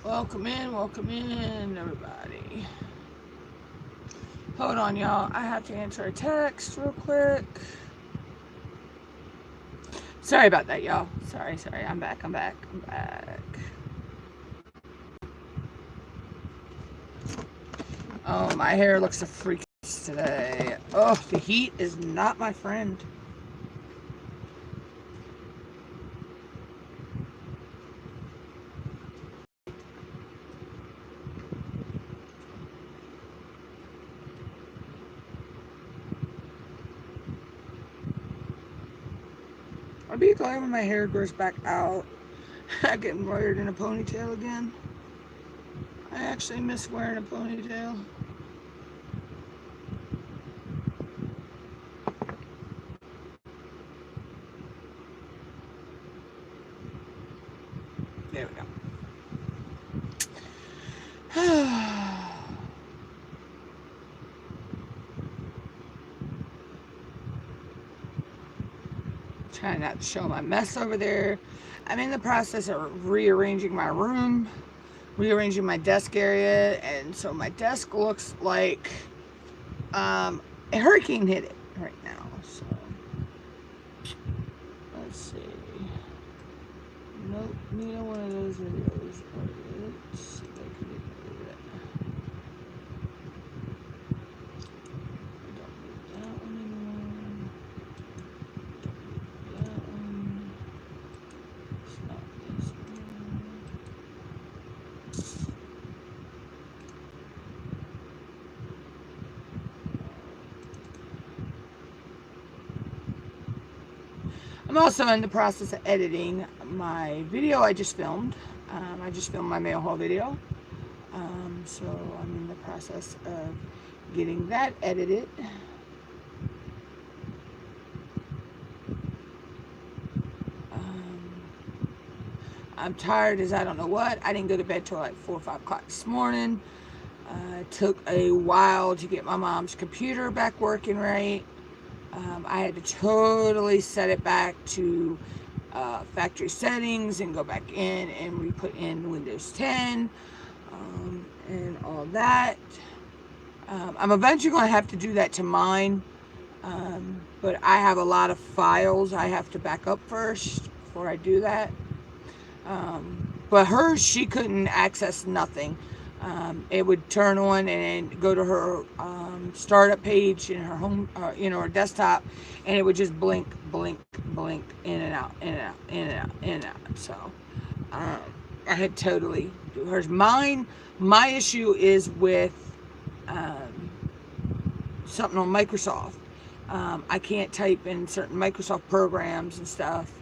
Welcome in, everybody. Hold on, y'all. I have to answer a text real quick. Sorry about that, y'all. Sorry. I'm back. Oh, my hair looks a freak today. Oh, the heat is not my friend. I'll be glad when my hair grows back out. I get embroidered in a ponytail again. I actually miss wearing a ponytail. There we go. Trying not to show my mess over there. I'm in the process of rearranging my room, rearranging my desk area, and so my desk looks like a hurricane hit it right now. So let's see. Nope, neither one of those videos. Let's see if I can move it. I don't need that one anymore. Don't need that one. It's not this one. I'm also in the process of editing my video I just filmed. I just filmed my mail haul video. So I'm in the process of getting that edited. I'm tired as I don't know what. I didn't go to bed till like 4 or 5 o'clock this morning. It took a while to get my mom's computer back working right. I had to totally set it back to factory settings and go back in and re-put in Windows 10 and all that. I'm eventually going to have to do that to mine, but I have a lot of files I have to back up first before I do that. But hers, she couldn't access nothing. It would turn on and go to her startup page in her home, her desktop, and it would just blink, in and out, in and out, in and out, in and out. So I had totally do hers. My issue is with something on Microsoft. I can't type in certain Microsoft programs and stuff.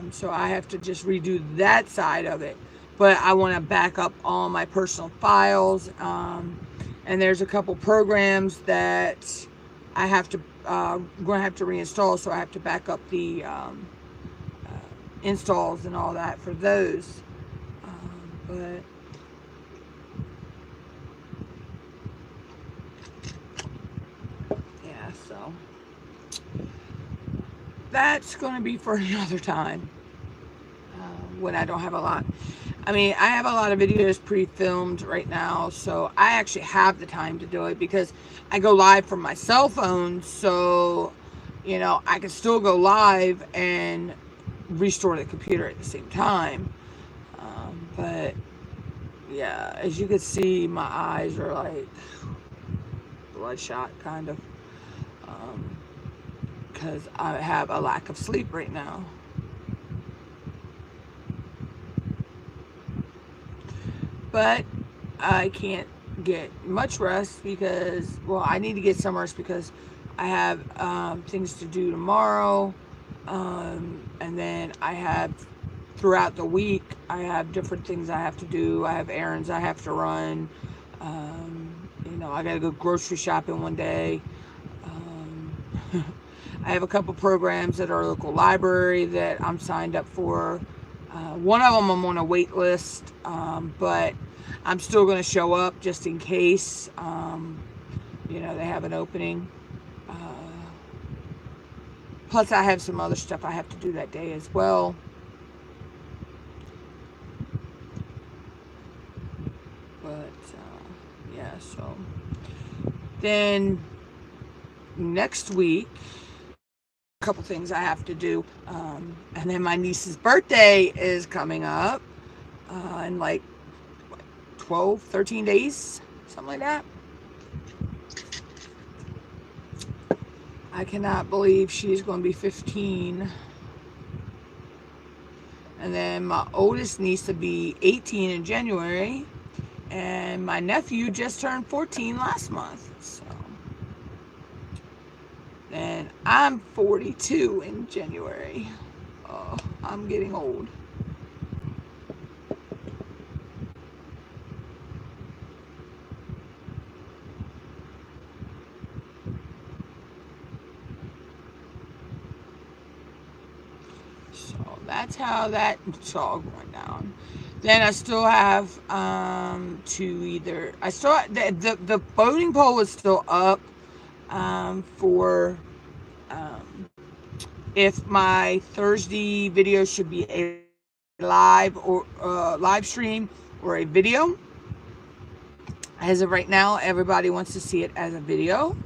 So I have to just redo that side of it. But I want to back up all my personal files. And there's a couple programs that I have to, going to have to reinstall. So I have to back up the installs and all that for those. But yeah, so that's going to be for another time when I don't have a lot. I mean, I have a lot of videos pre-filmed right now, so I actually have the time to do it because I go live from my cell phone, so, I can still go live and restore the computer at the same time. But, yeah, as you can see, my eyes are like bloodshot, kind of, because I have a lack of sleep right now. But I can't get much rest because, well, I need to get some rest because I have things to do tomorrow. And then I have, throughout the week, I have different things I have to do. I have errands I have to run. I got to go grocery shopping one day. I have a couple programs at our local library that I'm signed up for. One of them I'm on a wait list, but I'm still going to show up just in case, they have an opening. Plus, I have some other stuff I have to do that day as well. But yeah, so then next week, a couple things I have to do. And then my niece's birthday is coming up in like 12, 13 days, something like that. I cannot believe she's going to be 15. And then my oldest niece will be 18 in January. And my nephew just turned 14 last month. So, and I'm 42 in January. Oh, I'm getting old. So that's how that's all going down. Then I still have to either, I still, the voting poll is still up for if my Thursday video should be a live or live stream or a video. As of right now, everybody wants to see it as a video.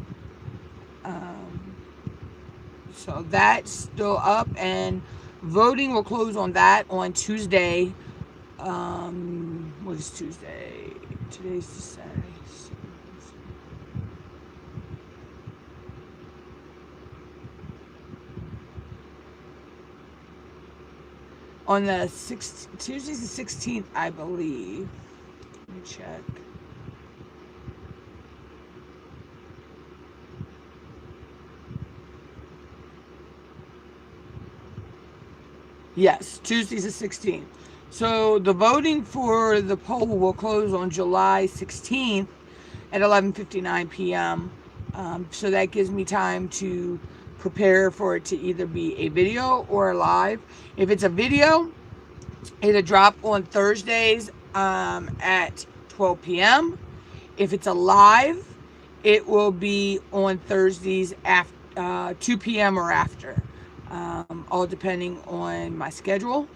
So that's still up, and voting will close on that on Tuesday. What is Tuesday? Today's the Saturday. On the Tuesday's the 16th, I believe. Let me check. Yes, Tuesday's the 16th. So the voting for the poll will close on July 16th at 11:59 p.m. So that gives me time to prepare for it to either be a video or a live. If it's a video, it'll drop on Thursdays at 12 p.m. If it's a live, it will be on Thursdays after 2 p.m. or after, all depending on my schedule.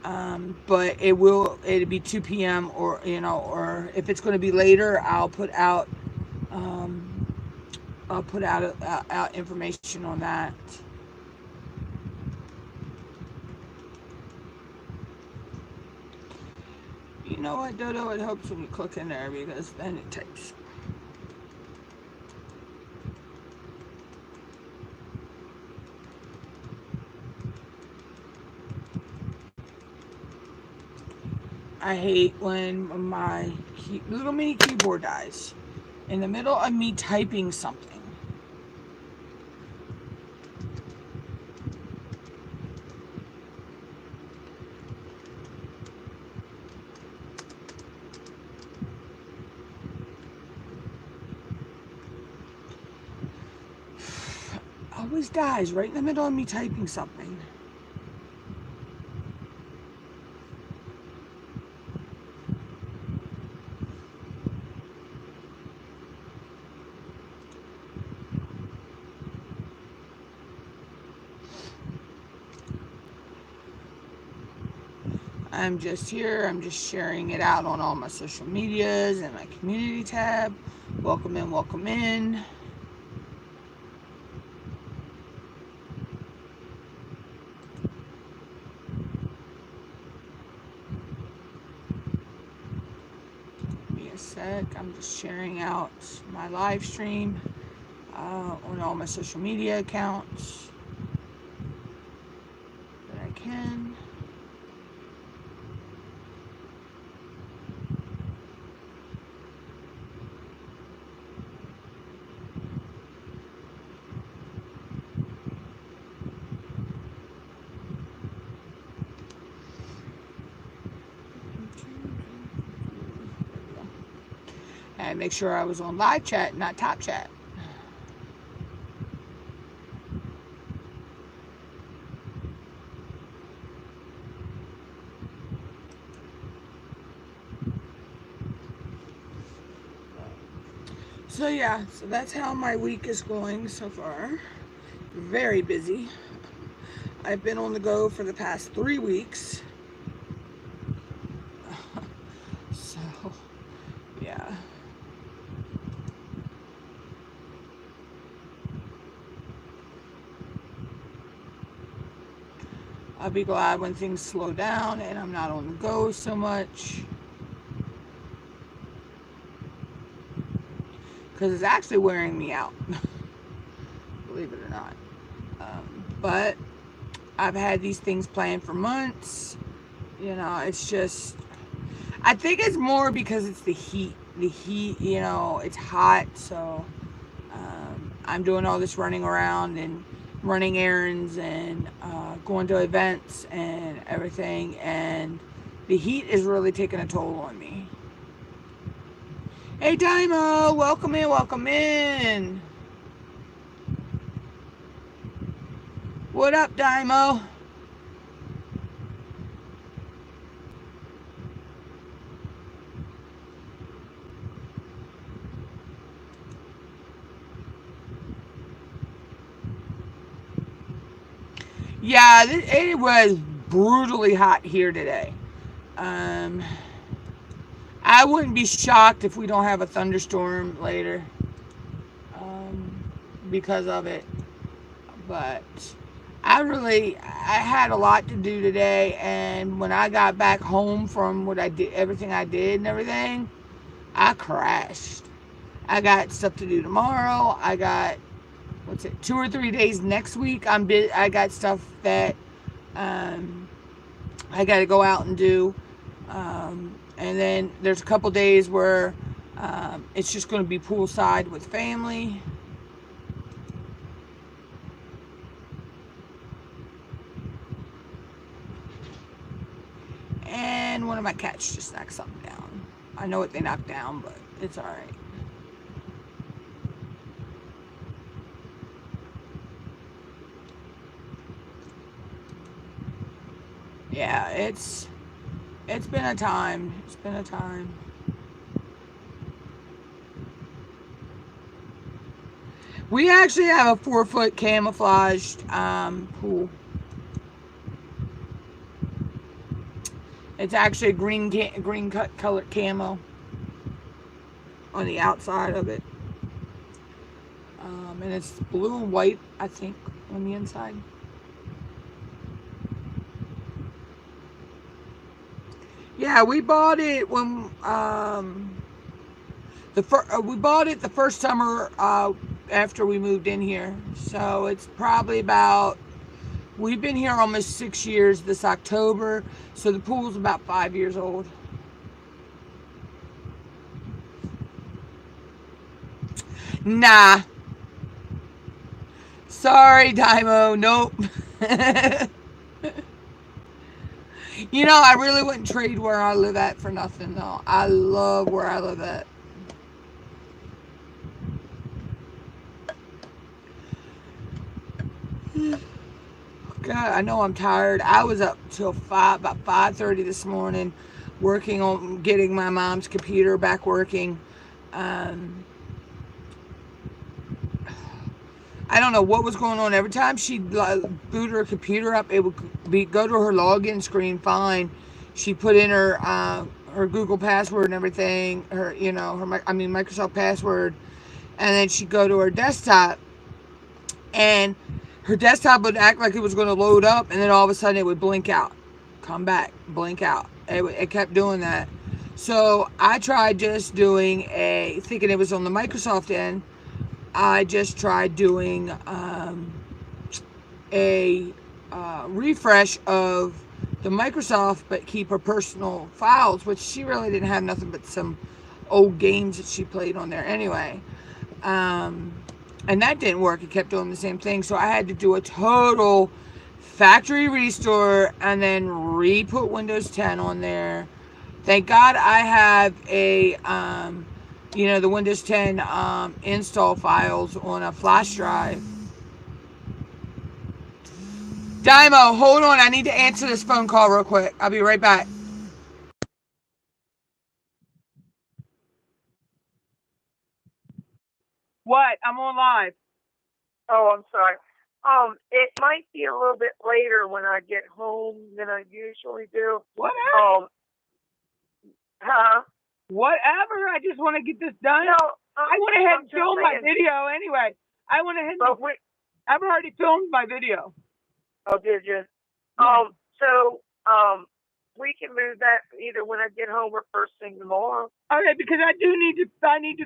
But it'll be 2 p.m. or or if it's going to be later, I'll put out information on that. You know what, Dodo? It helps when you click in there because then it types. I hate when my little mini keyboard dies in the middle of me typing something. Always dies right in the middle of me typing something. I'm just here, I'm just sharing it out on all my social medias and my community tab. Welcome in, welcome in. Give me a sec, I'm just sharing out my live stream on all my social media accounts that I can. And make sure I was on live chat, not top chat. So yeah, so that's how my week is going so far. Very busy. I've been on the go for the past 3 weeks. So I'll be glad when things slow down and I'm not on the go so much. Because it's actually wearing me out. Believe it or not. But I've had these things planned for months. You know, it's just, I think it's more because it's the heat. The heat, you know, it's hot. So I'm doing all this running around and running errands and going to events and everything. And the heat is really taking a toll on me. Hey, Dymo, welcome in, welcome in. What up, Dymo? Yeah, it was brutally hot here today. I wouldn't be shocked if we don't have a thunderstorm later because of it. But I had a lot to do today, and when I got back home from what I did, everything I did and everything, I crashed. I got stuff to do tomorrow. I got 2 or 3 days next week. I got stuff that I got to go out and do. And then there's a couple days where it's just going to be poolside with family. And one of my cats just knocked something down. I know what they knocked down, but it's all right. Yeah, it's been a time. It's been a time. We actually have a 4-foot camouflaged pool. It's actually a green colored camo on the outside of it, and it's blue and white, I think, on the inside. Yeah, we bought it when we bought it the first summer after we moved in here. So it's probably about, we've been here almost 6 years this October. So the pool's about 5 years old. Nah. Sorry, Dymo. Nope. You know, I really wouldn't trade where I live at for nothing, though. I love where I live at. God, I know I'm tired. I was up till about 5:30 this morning, working on getting my mom's computer back working. I don't know what was going on. Every time she'd boot her computer up, it would go to her login screen fine. She put in her Google password and everything, her Microsoft password, and then she'd go to her desktop, and her desktop would act like it was going to load up, and then all of a sudden it would blink out, come back, blink out. It kept doing that. So I tried just doing thinking it was on the Microsoft end, I just tried doing a refresh of the Microsoft, but keep her personal files, which she really didn't have nothing but some old games that she played on there anyway. And that didn't work. It kept doing the same thing. So I had to do a total factory restore and then re-put Windows 10 on there. Thank God I have a the Windows 10 install files on a flash drive. Dymo, hold on. I need to answer this phone call real quick. I'll be right back. What? I'm on live. Oh, I'm sorry. It might be a little bit later when I get home than I usually do. Whatever. Huh? Whatever. I just want to get this done. No, I went ahead and filmed my video anyway. I went ahead and I've already filmed my video. Oh, did you? So we can move that either when I get home or first thing tomorrow. Okay, because I need to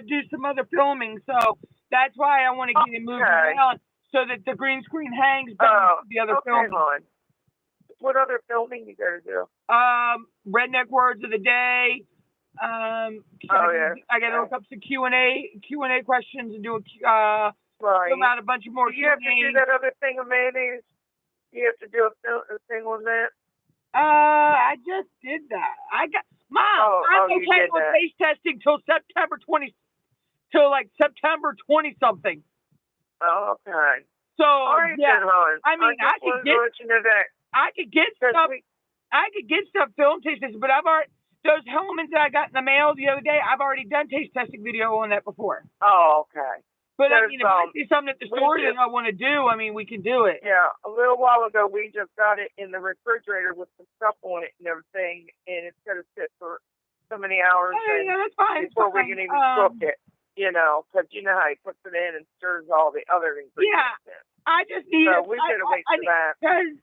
do some other filming, so that's why I want to get it moved around so that the green screen hangs back to the other filming. Hon. What other filming you gotta do? Redneck words of the day. I gotta look up some Q&A questions and do a film out a bunch of more. Do you have to do that other thing of mayonnaise? You have to do a thing on that. I just did that. Mom, I'm okay with taste testing till September 20 something. Oh, okay. So right, yeah, then, I mean, I could get stuff film taste testing, but I've already those helmets that I got in the mail the other day. I've already done taste testing video on that before. Oh, okay. But I mean, if I see something at the store that I want to do, I mean, we can do it. Yeah, a little while ago, we just got it in the refrigerator with some stuff on it and everything, and it's going to sit for so many hours that's fine, before we can even cook it, because you know how he puts it in and stirs all the other ingredients in. I just need we gotta wait for that. Because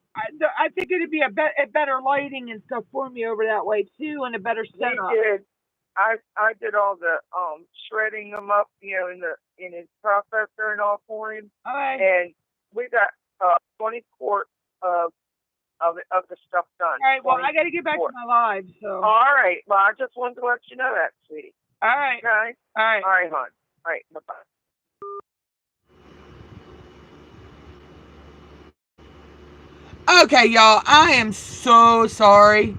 I think it'd be a better lighting and stuff for me over that way, too, and a better setup. We did. I did all the shredding them up, in his processor and all for him. All right. And we got 20 quarts of the stuff done. All right. Well, I got to get back to my live. So. All right. Well, I just wanted to let you know that, sweetie. All right. Okay. All right. All right, hon. All right. Bye-bye. Okay, y'all. I am so sorry.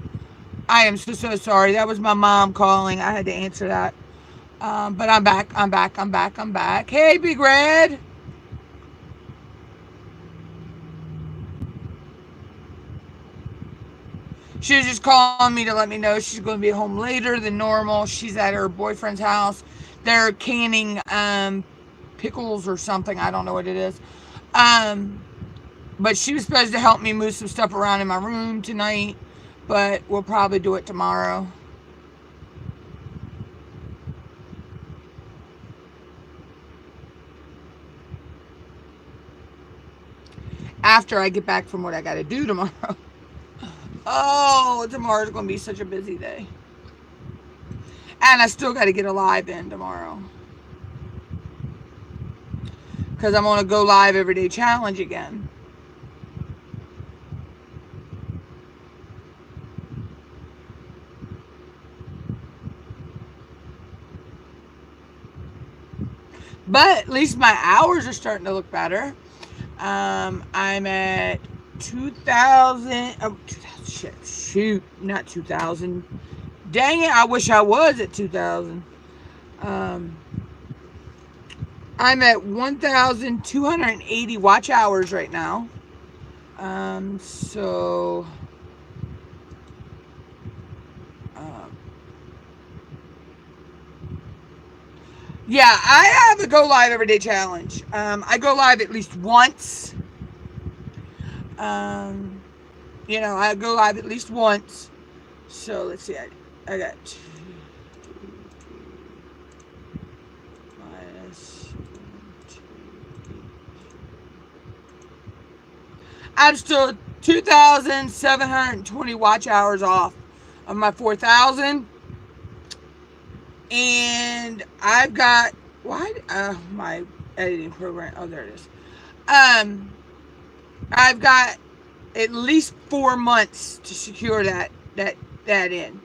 I am so sorry. That was my mom calling. I had to answer that. But I'm back. Hey, Big Red. She was just calling me to let me know she's going to be home later than normal. She's at her boyfriend's house. They're canning pickles or something. I don't know what it is. But she was supposed to help me move some stuff around in my room tonight. But we'll probably do it tomorrow. After I get back from what I got to do tomorrow. Oh, tomorrow's going to be such a busy day. And I still got to get a live in tomorrow. Because I'm on a Go Live Everyday Challenge again. But at least my hours are starting to look better. I'm at 2,000. Oh, 2,000. Shoot, not 2,000. Dang it, I wish I was at 2,000. I'm at 1,280 watch hours right now. Yeah, I have a Go Live Everyday Challenge. I go live at least once. I go live at least once. So let's see. I got 2 minus 2. I'm still 2,720 watch hours off of my 4,000. And I've got my editing program. Oh, there it is. I've got at least 4 months to secure that in.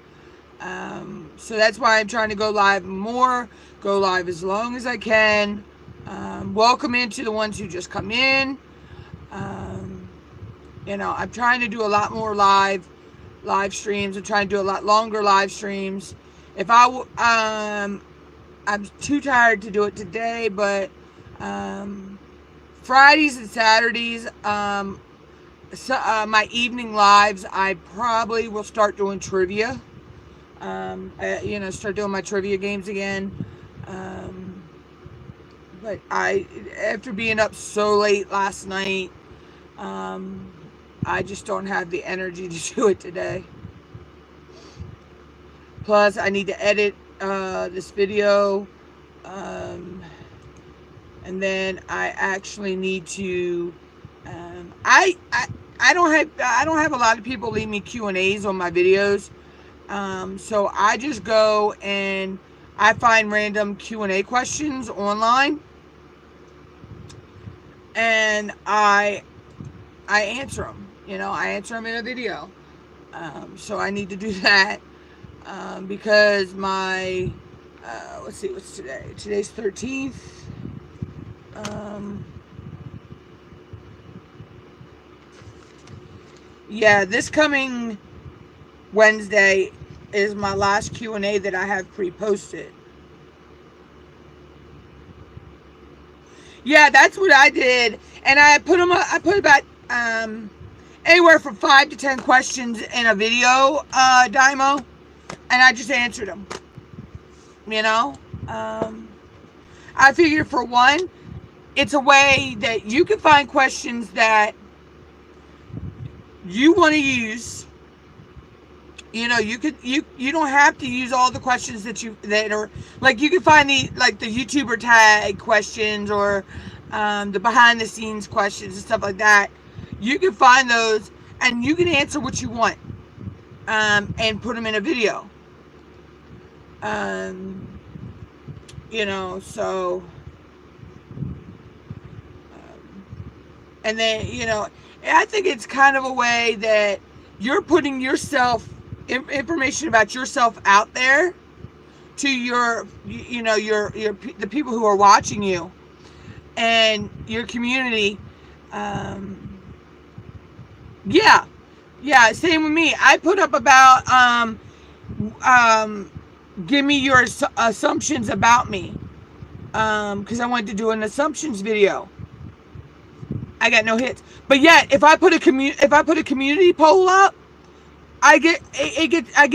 So that's why I'm trying to go live more, go live as long as I can. Welcome into the ones who just come in. I'm trying to do a lot more live streams. I'm trying to do a lot longer live streams. If I'm too tired to do it today, but Fridays and Saturdays, my evening lives, I probably will start doing trivia. Start doing my trivia games again. But after being up so late last night, I just don't have the energy to do it today. Plus, I need to edit this video, and then I actually need to. I don't have a lot of people leave me Q&As on my videos. So I just go and I find random Q&A questions online, and I answer them. I answer them in a video. So I need to do that, because my let's see, what's today? Today's 13th. Yeah, this coming Wednesday is my last Q&A that I have pre-posted. Yeah, that's what I did, and I put about anywhere from 5 to 10 questions in a video, Dymo, and I just answered them. I figured, for one, it's a way that you can find questions that you want to use. You don't have to use all the questions that are, like, you can find the YouTuber tag questions, or the behind the scenes questions and stuff like that. You can find those and you can answer what you want, and put them in a video. So and then, I think it's kind of a way that you're putting yourself, information about yourself, out there to the people who are watching you and your community. Yeah, same with me. I put up about give me your assumptions about me, because I wanted to do an assumptions video. I got no hits, but yet if I put a community poll up, I get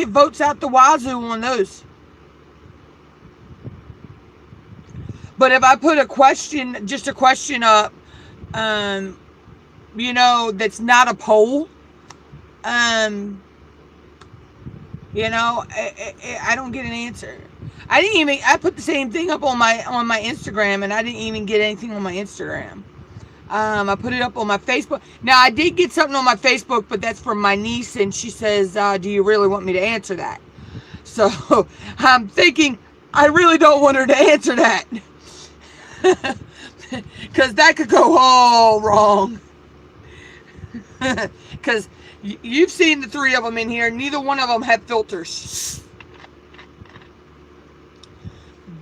votes out the wazoo on those. But if I put a question up, that's not a poll, I don't get an answer. I put the same thing up on my Instagram, and I didn't even get anything on my Instagram. I put it up on my Facebook. Now, I did get something on my Facebook, but that's from my niece, and she says, do you really want me to answer that? So I'm thinking, I really don't want her to answer that, because that could go all wrong. Because you've seen the 3 of them in here. Neither one of them have filters.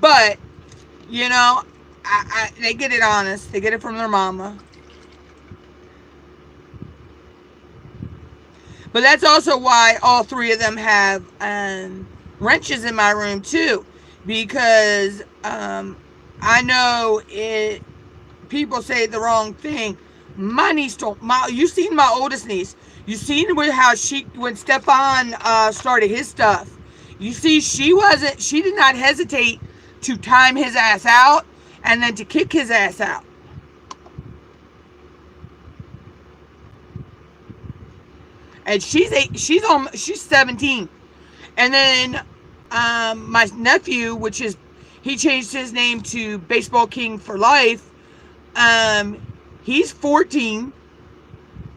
But, they get it honest. They get it from their mama. But that's also why all 3 of them have wrenches in my room too, because I know people say the wrong thing. My niece you seen my oldest niece. You seen how when Stefan started his stuff. You see, she did not hesitate to time his ass out and then to kick his ass out. And she's 17. And then my nephew, he changed his name to Baseball King for life. He's 14.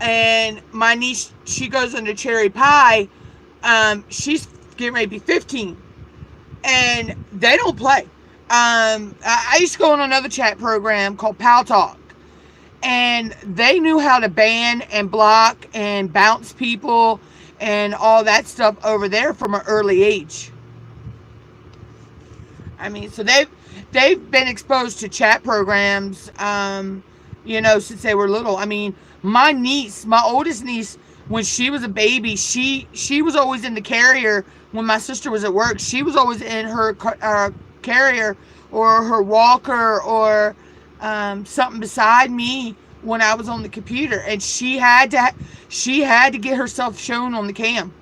And my niece, she goes under Cherry Pie. She's getting ready to be 15. And they don't play. I used to go on another chat program called Pal Talk. And they knew how to ban and block and bounce people and all that stuff over there from an early age. I mean, so they've been exposed to chat programs, since they were little. I mean, my niece, my oldest niece, when she was a baby, she was always in the carrier. When my sister was at work, she was always in her carrier or her walker or something beside me when I was on the computer, and she had to get herself shown on the cam.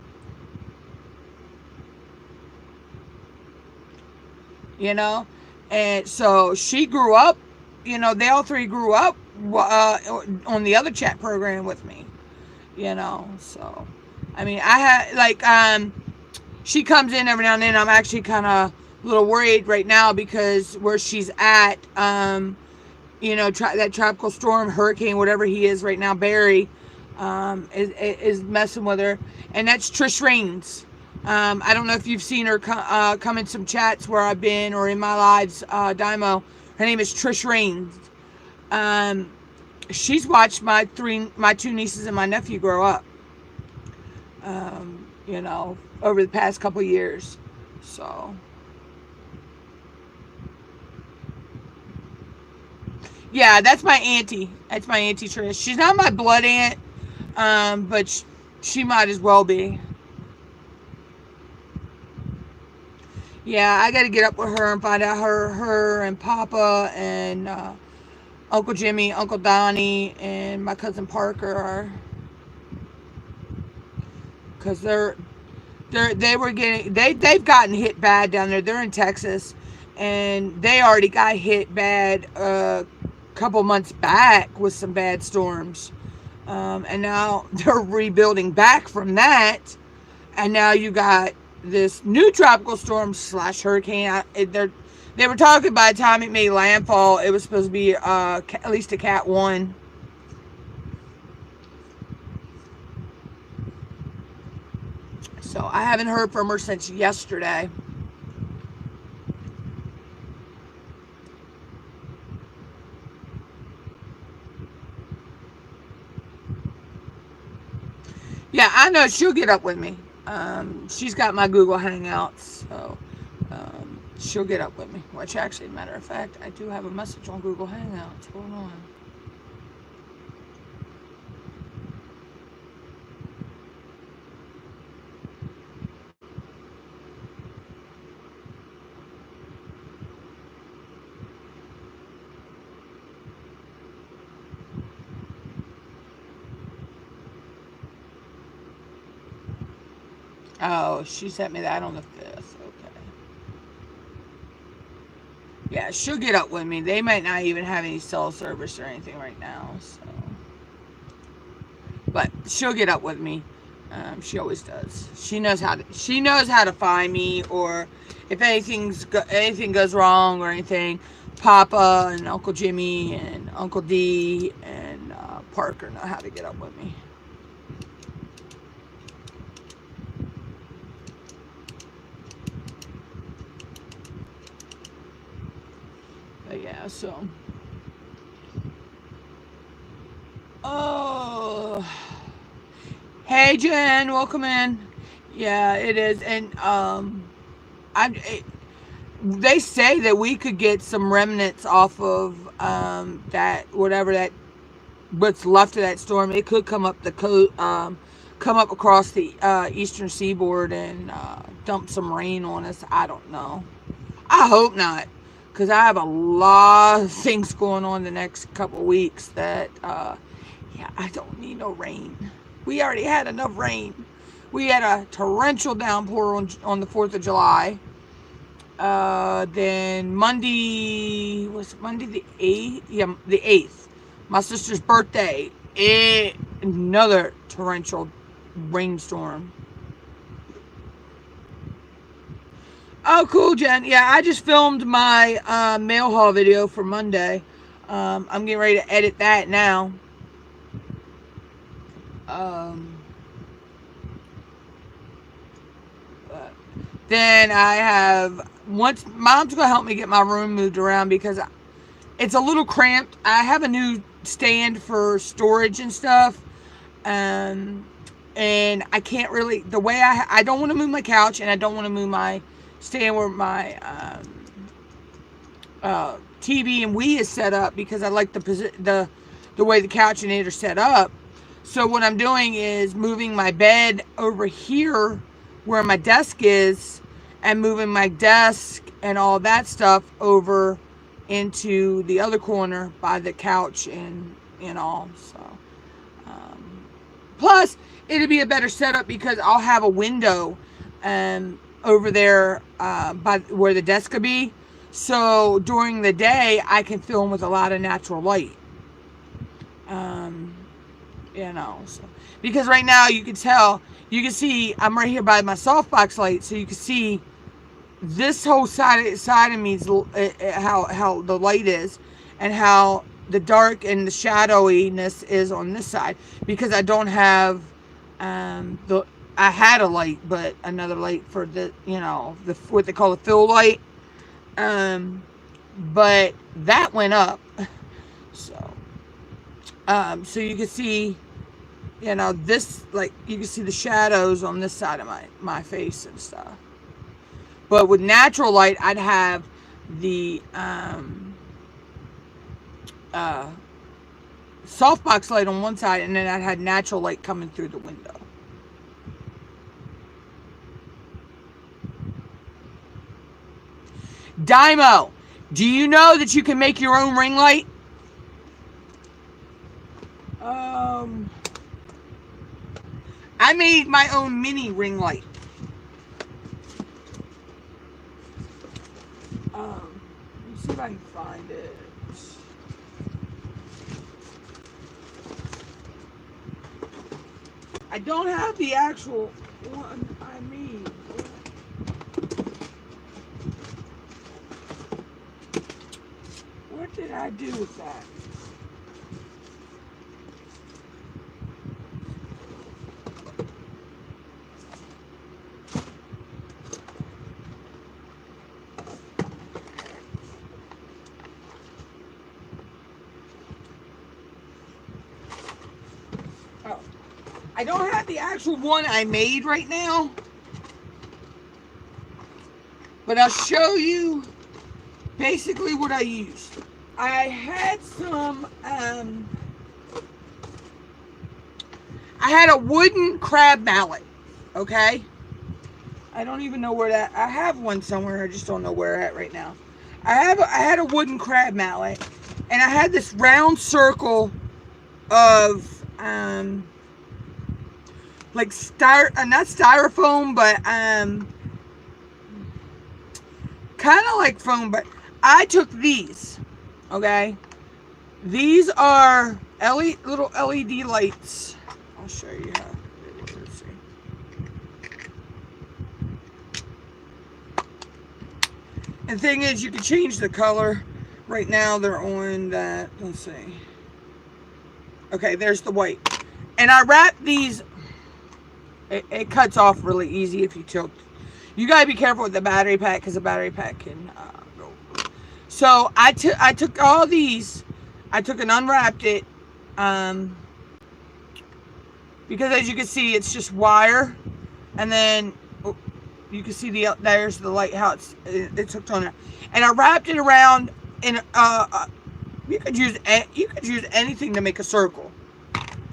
And so she grew up. They all 3 grew up on the other chat program with me. So I mean, I had she comes in every now and then. I'm actually kind of a little worried right now because where she's at, that tropical storm, hurricane, whatever he is right now, Barry, is messing with her, and that's Trish Reigns. I don't know if you've seen her come in some chats where I've been or in my lives, Dymo. Her name is Trish Reigns. She's watched my two nieces and my nephew grow up. You know, over the past couple years. So, yeah, that's my auntie. That's my auntie Trish. She's not my blood aunt, but she might as well be. Yeah, I got to get up with her and find out her and Papa and Uncle Jimmy, Uncle Donnie, and my cousin Parker are, because they've gotten hit bad down there. They're in Texas, and they already got hit bad a couple months back with some bad storms, and now they're rebuilding back from that, and now you got this new tropical storm / hurricane. They were talking by the time it made landfall, it was supposed to be at least a Cat 1. So I haven't heard from her since yesterday. Yeah, I know she'll get up with me. She's got my Google Hangouts, so she'll get up with me. Which actually, matter of fact, I do have a message on Google Hangouts. Hold on. Oh, she sent me that on the 5th. Okay. Yeah, she'll get up with me. They might not even have any cell service or anything right now, so. But she'll get up with me. She always does. She knows how to find me, or if anything goes wrong or anything. Papa and Uncle Jimmy and Uncle D and Parker know how to get up with me. But yeah, so. Oh. Hey Jen, welcome in. Yeah, it is, and they say that we could get some remnants off of that, whatever that, what's left of that storm. It could come up come up across the eastern seaboard and dump some rain on us. I don't know. I hope not, because I have a lot of things going on the next couple weeks that yeah, I don't need no rain. We already had enough rain. We had a torrential downpour on the 4th of July. Then Monday, was it Monday the 8th? Yeah, the 8th. My sister's birthday. Another torrential rainstorm. Oh, cool, Jen. Yeah, I just filmed my mail haul video for Monday. I'm getting ready to edit that now. Then I have, once Mom's gonna help me get my room moved around because it's a little cramped. I have a new stand for storage and stuff, and I can't really, the way I don't want to move my couch, and I don't want to move my stand where my TV and Wii is set up, because I like the way the couch and it are set up. So what I'm doing is moving my bed over here where my desk is, and moving my desk and all that stuff over into the other corner by the couch and all. So plus it'll be a better setup because I'll have a window over there by where the desk could be, so during the day I can film with a lot of natural light. You know, so, because right now you can see I'm right here by my softbox light, so you can see this whole side of me is how the light is, and how the dark and the shadowiness is on this side, because I don't have I had a light, but another light for the, you know, the what they call the fill light, but that went up. So so you can see, you know, this, like, you can see the shadows on this side of my face and stuff. But with natural light, I'd have the softbox light on one side, and then I had natural light coming through the window. Dymo, do you know that you can make your own ring light? I made my own mini ring light. Let me see if I can find it. I don't have the actual one I made. What did I do with that? Oh, I don't have the actual one I made right now, but I'll show you basically what I used. I had some, I had a wooden crab mallet, okay? I don't even know where that, I have one somewhere, I just don't know where at right now. I had a wooden crab mallet, and I had this round circle of, like not styrofoam, but, kind of like foam, but I took these, okay? These are little LED lights. I'll show you how. Let's see. And the thing is, you can change the color. Right now, they're on that. Let's see. Okay, there's the white. And I wrapped these. It cuts off really easy if you tilt. You gotta be careful with the battery pack, because the battery pack can go. So I took all these, I took and unwrapped it, because as you can see, it's just wire, and then you can see there's the light, how it's hooked on there, and I wrapped it around in you could use anything to make a circle,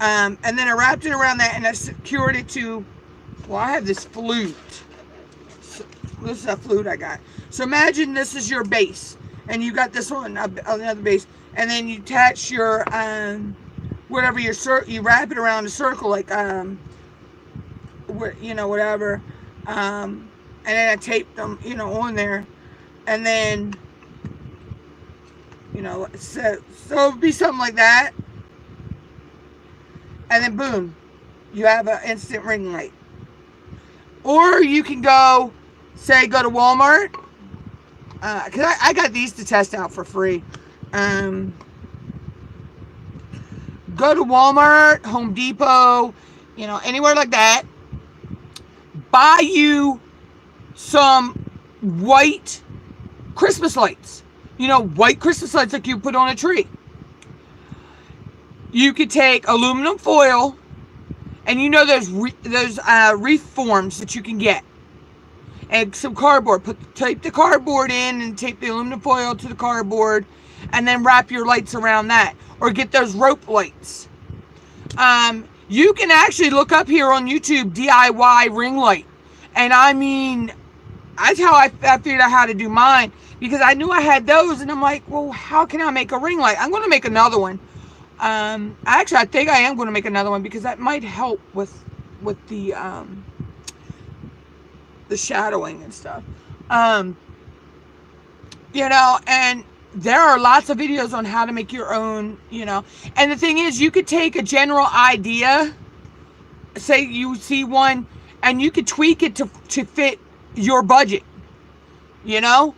and then I wrapped it around that, and I secured it to, well, I have this flute. This is a flute I got. So imagine this is your base, and you got this one on another base, and then you attach your whatever your you wrap it around a circle, like you know, whatever, and then I taped them, you know, on there, and then, you know, so it'd be something like that, and then boom, you have an instant ring light. Or you can go to Walmart, because I got these to test out for free. Go to Walmart, Home Depot, you know, anywhere like that. Buy you some white Christmas lights. You know, white Christmas lights like you put on a tree. You could take aluminum foil, and you know those wreath forms that you can get, and some cardboard. Tape the cardboard in and tape the aluminum foil to the cardboard, and then wrap your lights around that. Or get those rope lights. You can actually look up here on YouTube DIY ring light, and I mean, that's how I figured out how to do mine, because I knew I had those, and I'm like, well, how can I make a ring light? I'm going to make another one. Actually, I think I am going to make another one, because that might help with the shadowing and stuff. You know, and there are lots of videos on how to make your own, you know. And the thing is, you could take a general idea, say you see one, and you could tweak it to fit your budget, you know.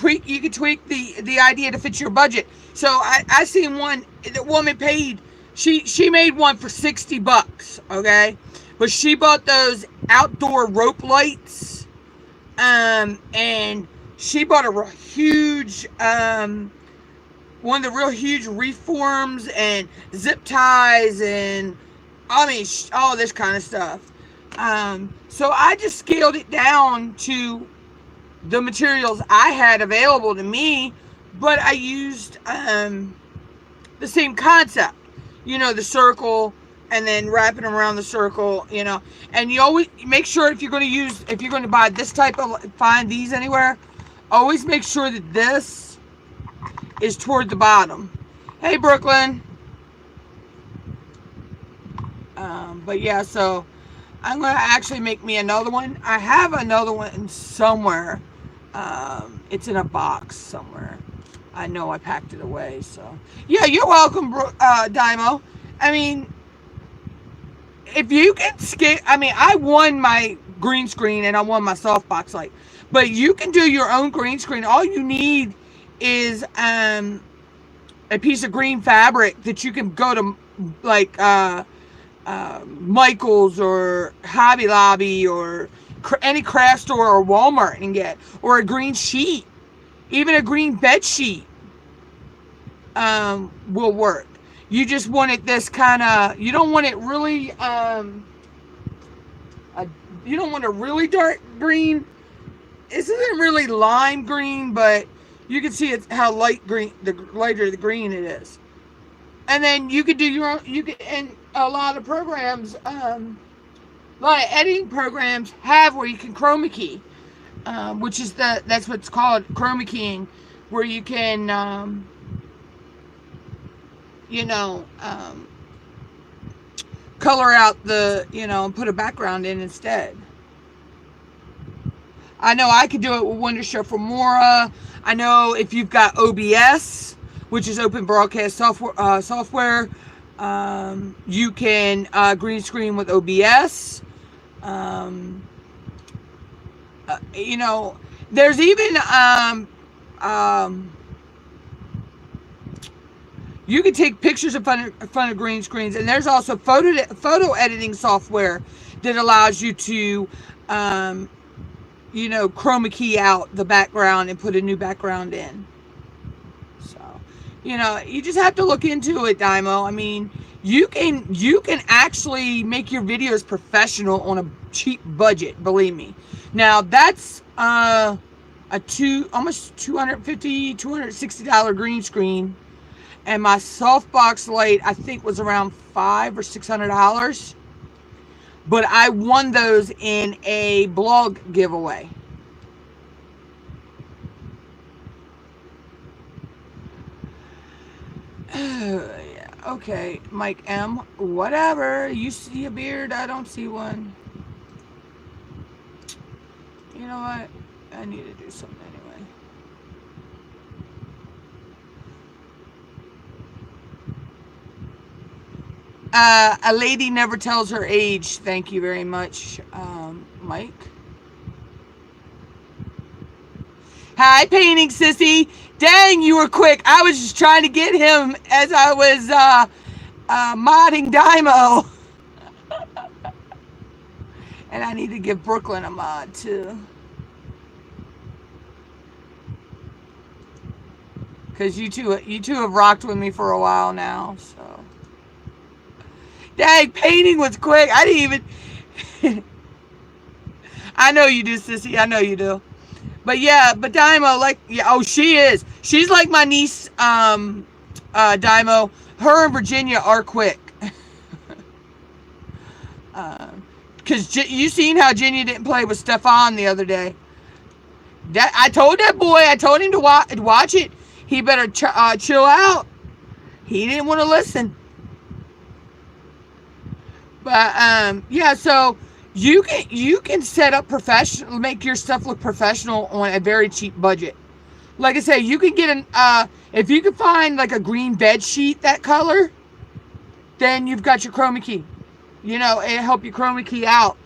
You can tweak the idea to fit your budget. So I seen one, the woman paid, she made one for $60, okay? But she bought those outdoor rope lights, and she bought a huge, one of the real huge reforms and zip ties and, I mean, all this kind of stuff. So I just scaled it down to the materials I had available to me, but I used the same concept, you know, the circle, and then wrapping around the circle, you know. And you always make sure, if you're going to buy this type of, find these anywhere, always make sure that this is toward the bottom. Hey, Brooklyn. But yeah, so I'm going to actually make me another one. I have another one somewhere. It's in a box somewhere. I know I packed it away, so. Yeah, you're welcome, Dymo. I mean, if you can skip, I mean, I won my green screen and I won my softbox light. But you can do your own green screen. All you need is a piece of green fabric that you can go to, like, Michael's or Hobby Lobby or any craft store or Walmart and get, or a green sheet, even a green bed sheet will work. You just want it this kind of, you don't want it really, you don't want a really dark green. This isn't really lime green, but you can see it's how light green, the lighter the green it is. And then you could do your own, you could, and a lot of programs, a lot of editing programs have where you can chroma key, which is that's what's called chroma keying, where you can, you know, color out the, you know, and put a background in instead. I know I could do it with Wondershare Filmora. I know if you've got OBS, which is Open Broadcast Software, you can green screen with OBS. You know, there's even you can take pictures in front of green screens, and there's also photo editing software that allows you to you know, chroma key out the background and put a new background in. So, you know, you just have to look into it, Dymo. I mean, you can actually make your videos professional on a cheap budget, believe me. Now that's almost $250, $260 green screen, and my softbox light I think was around $500 or $600. But I won those in a blog giveaway. Yeah, okay, Mike M. Whatever. You see a beard, I don't see one. You know what? I need to do something anyway. A lady never tells her age. Thank you very much, Mike. Hi, painting sissy. Dang, you were quick. I was just trying to get him as I was modding Dymo. And I need to give Brooklyn a mod too. Because you two have rocked with me for a while now, so. Dang, painting was quick. I didn't even. I know you do, sissy. I know you do. But yeah, but Dymo, like, yeah, oh, she is. She's like my niece, Dymo. Her and Virginia are quick. Because you seen how Virginia didn't play with Stefan the other day. I told that boy, I told him to watch it. He better chill out. He didn't want to listen. But yeah, so you can set up professional, make your stuff look professional on a very cheap budget. Like I say, you can get if you can find like a green bed sheet that color, then you've got your chroma key. You know, it'll help you chroma key out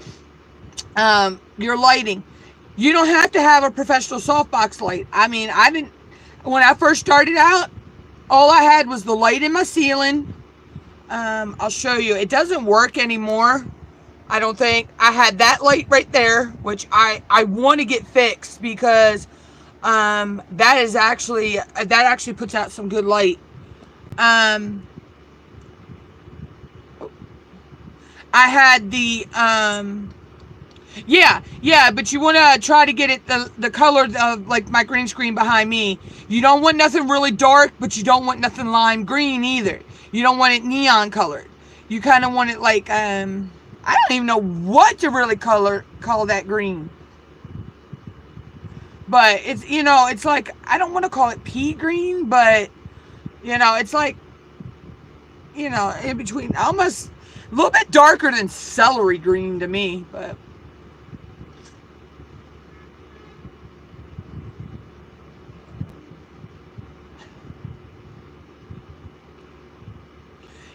your lighting. You don't have to have a professional softbox light. I mean, when I first started out, all I had was the light in my ceiling. I'll show you. It doesn't work anymore, I don't think. I had that light right there, which I want to get fixed, because that actually puts out some good light. I had the yeah, but you want to try to get it the color of like my green screen behind me. You don't want nothing really dark, but you don't want nothing lime green either. You don't want it neon colored. You kind of want it like I don't even know what to really call that green. But it's, it's like, I don't want to call it pea green, but it's like, in between, almost a little bit darker than celery green to me, but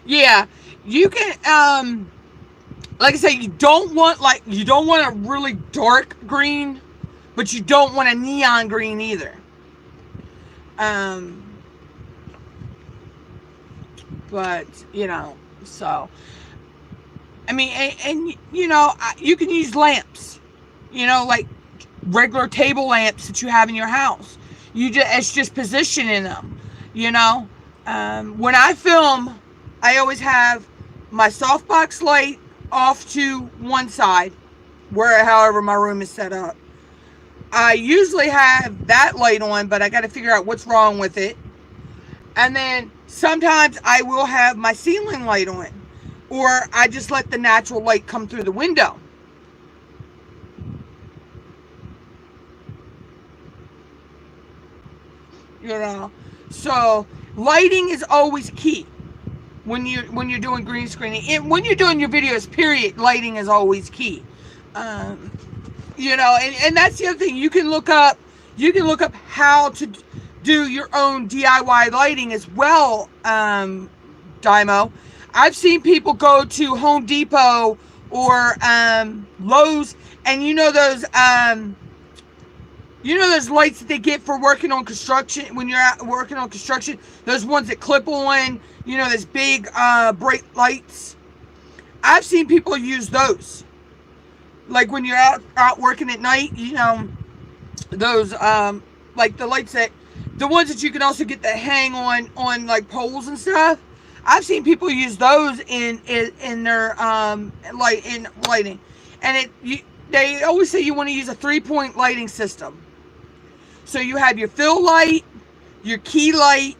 yeah, you can, like I say, you don't want a really dark green, but you don't want a neon green either. But so I mean, and you can use lamps, like regular table lamps that you have in your house. It's just positioning them. When I film, I always have my softbox light off to one side, however my room is set up. I usually have that light on, but I got to figure out what's wrong with it. And then sometimes I will have my ceiling light on, or I just let the natural light come through the window. So lighting is always key when you're doing green screening. And when you're doing your videos, period, lighting is always key. And that's the other thing. You can look up how to do your own DIY lighting as well, Dymo. I've seen people go to Home Depot or Lowe's, and those lights that they get for working on construction, when you're out working on construction, those ones that clip on, those big bright lights. I've seen people use those. Like when you're out working at night, those like the lights the ones that you can also get that hang on like poles and stuff. I've seen people use those in their lighting, and they always say you want to use a 3-point lighting system. So you have your fill light, your key light,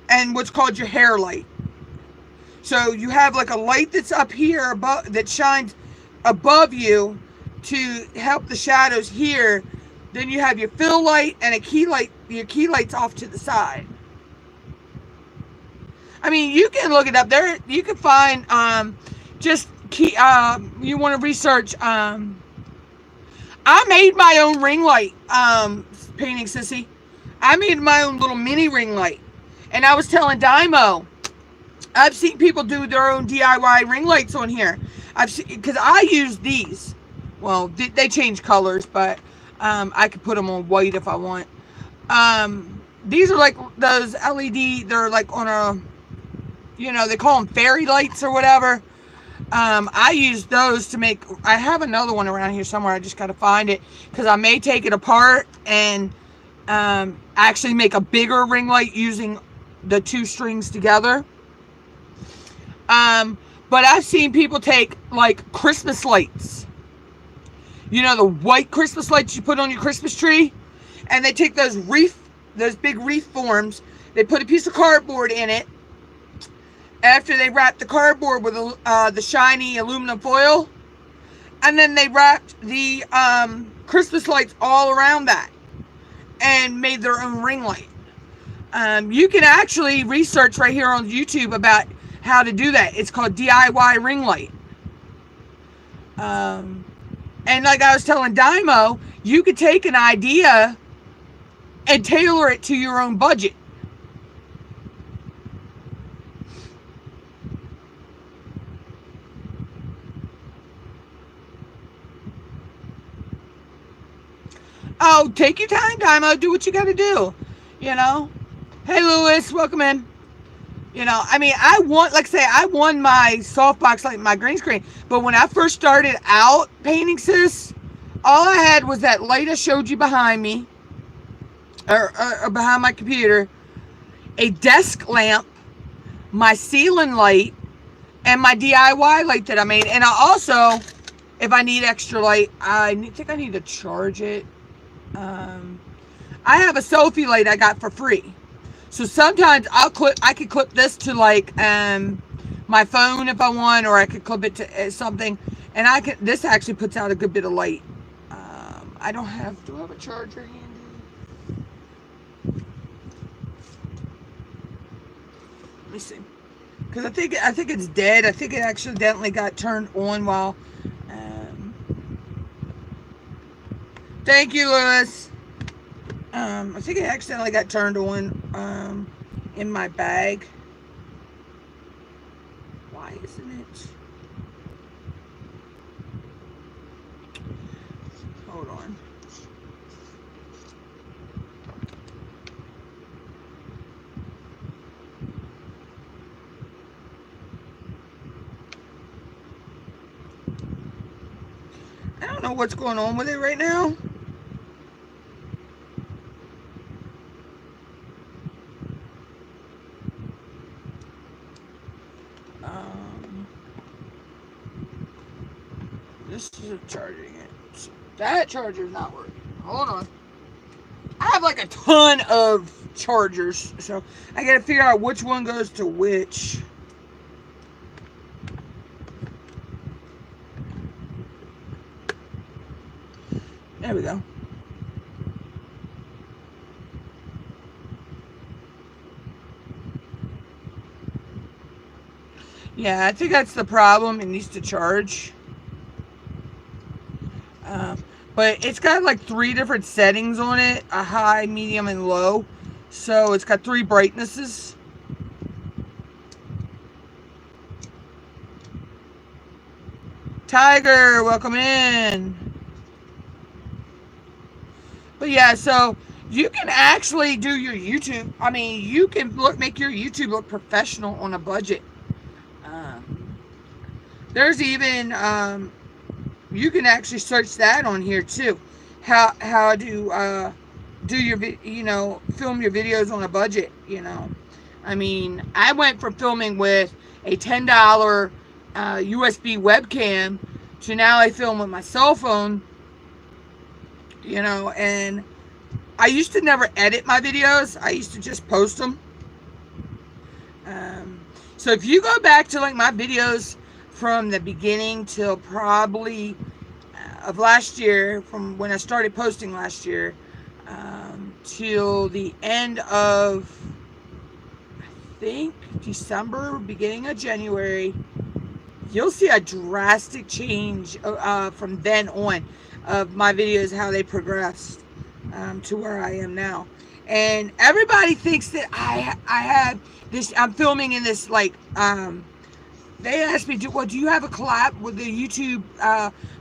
and what's called your hair light. So you have like a light that's up here above, that shines above you to help the shadows here. Then you have your fill light and a key light. Your key light's off to the side. I mean, you can look it up there. You can find just key. You want to research. I made my own ring light. Painting sissy. I made my own little mini ring light, and I was telling Dymo, I've seen people do their own DIY ring lights on here. Because I use these. Well, they change colors, but I could put them on white if I want. These are like those LED. They're like on a, they call them fairy lights or whatever. I use those to make. I have another one around here somewhere. I just got to find it, because I may take it apart and actually make a bigger ring light using the two strings together. But I've seen people take like Christmas lights. The white Christmas lights you put on your Christmas tree, and they take those big wreath forms. They put a piece of cardboard in it. After they wrapped the cardboard with the shiny aluminum foil, and then they wrapped the Christmas lights all around that and made their own ring light. You can actually research right here on YouTube about how to do that. It's called DIY ring light. And like I was telling Dymo, you could take an idea and tailor it to your own budget. Oh, take your time, Dymo. Do what you got to do. You know? Hey, Lewis, welcome in. You know, I mean, I won my softbox, like my green screen. But when I first started out painting, sis, all I had was that light I showed you behind me, or behind my computer, a desk lamp, my ceiling light, and my DIY light that I made. And I also, if I need extra light, think I need to charge it. I have a Sophie light I got for free. So sometimes I could clip this to like my phone if I want, or I could clip it to something, and this actually puts out a good bit of light. I do I have a charger handy? Let me see. Because I think it's dead. I think it accidentally got turned on while thank you, Lewis. I think it accidentally got turned on in my bag. Why isn't it? Hold on. I don't know what's going on with it right now. This is charging it. So that charger's not working. Hold on. I have like a ton of chargers, so I gotta figure out which one goes to which. There we go. Yeah, I think that's the problem. It needs to charge. But it's got like 3 different settings on it. A high, medium, and low. So it's got 3 brightnesses. Tiger, welcome in. But yeah, so you can actually do your YouTube. I mean, you can make your YouTube look professional on a budget. There's even you can actually search that on here too. How to do your film your videos on a budget. I mean, I went from filming with a $10 USB webcam to now I film with my cell phone. And I used to never edit my videos. I used to just post them. So if you go back to like my videos from the beginning till probably of last year, from when I started posting last year, till the end of, I think, December, beginning of January, you'll see a drastic change from then on of my videos, how they progressed to where I am now. And everybody thinks that I have this, I'm filming in this like they asked me, do you have a collab with the YouTube,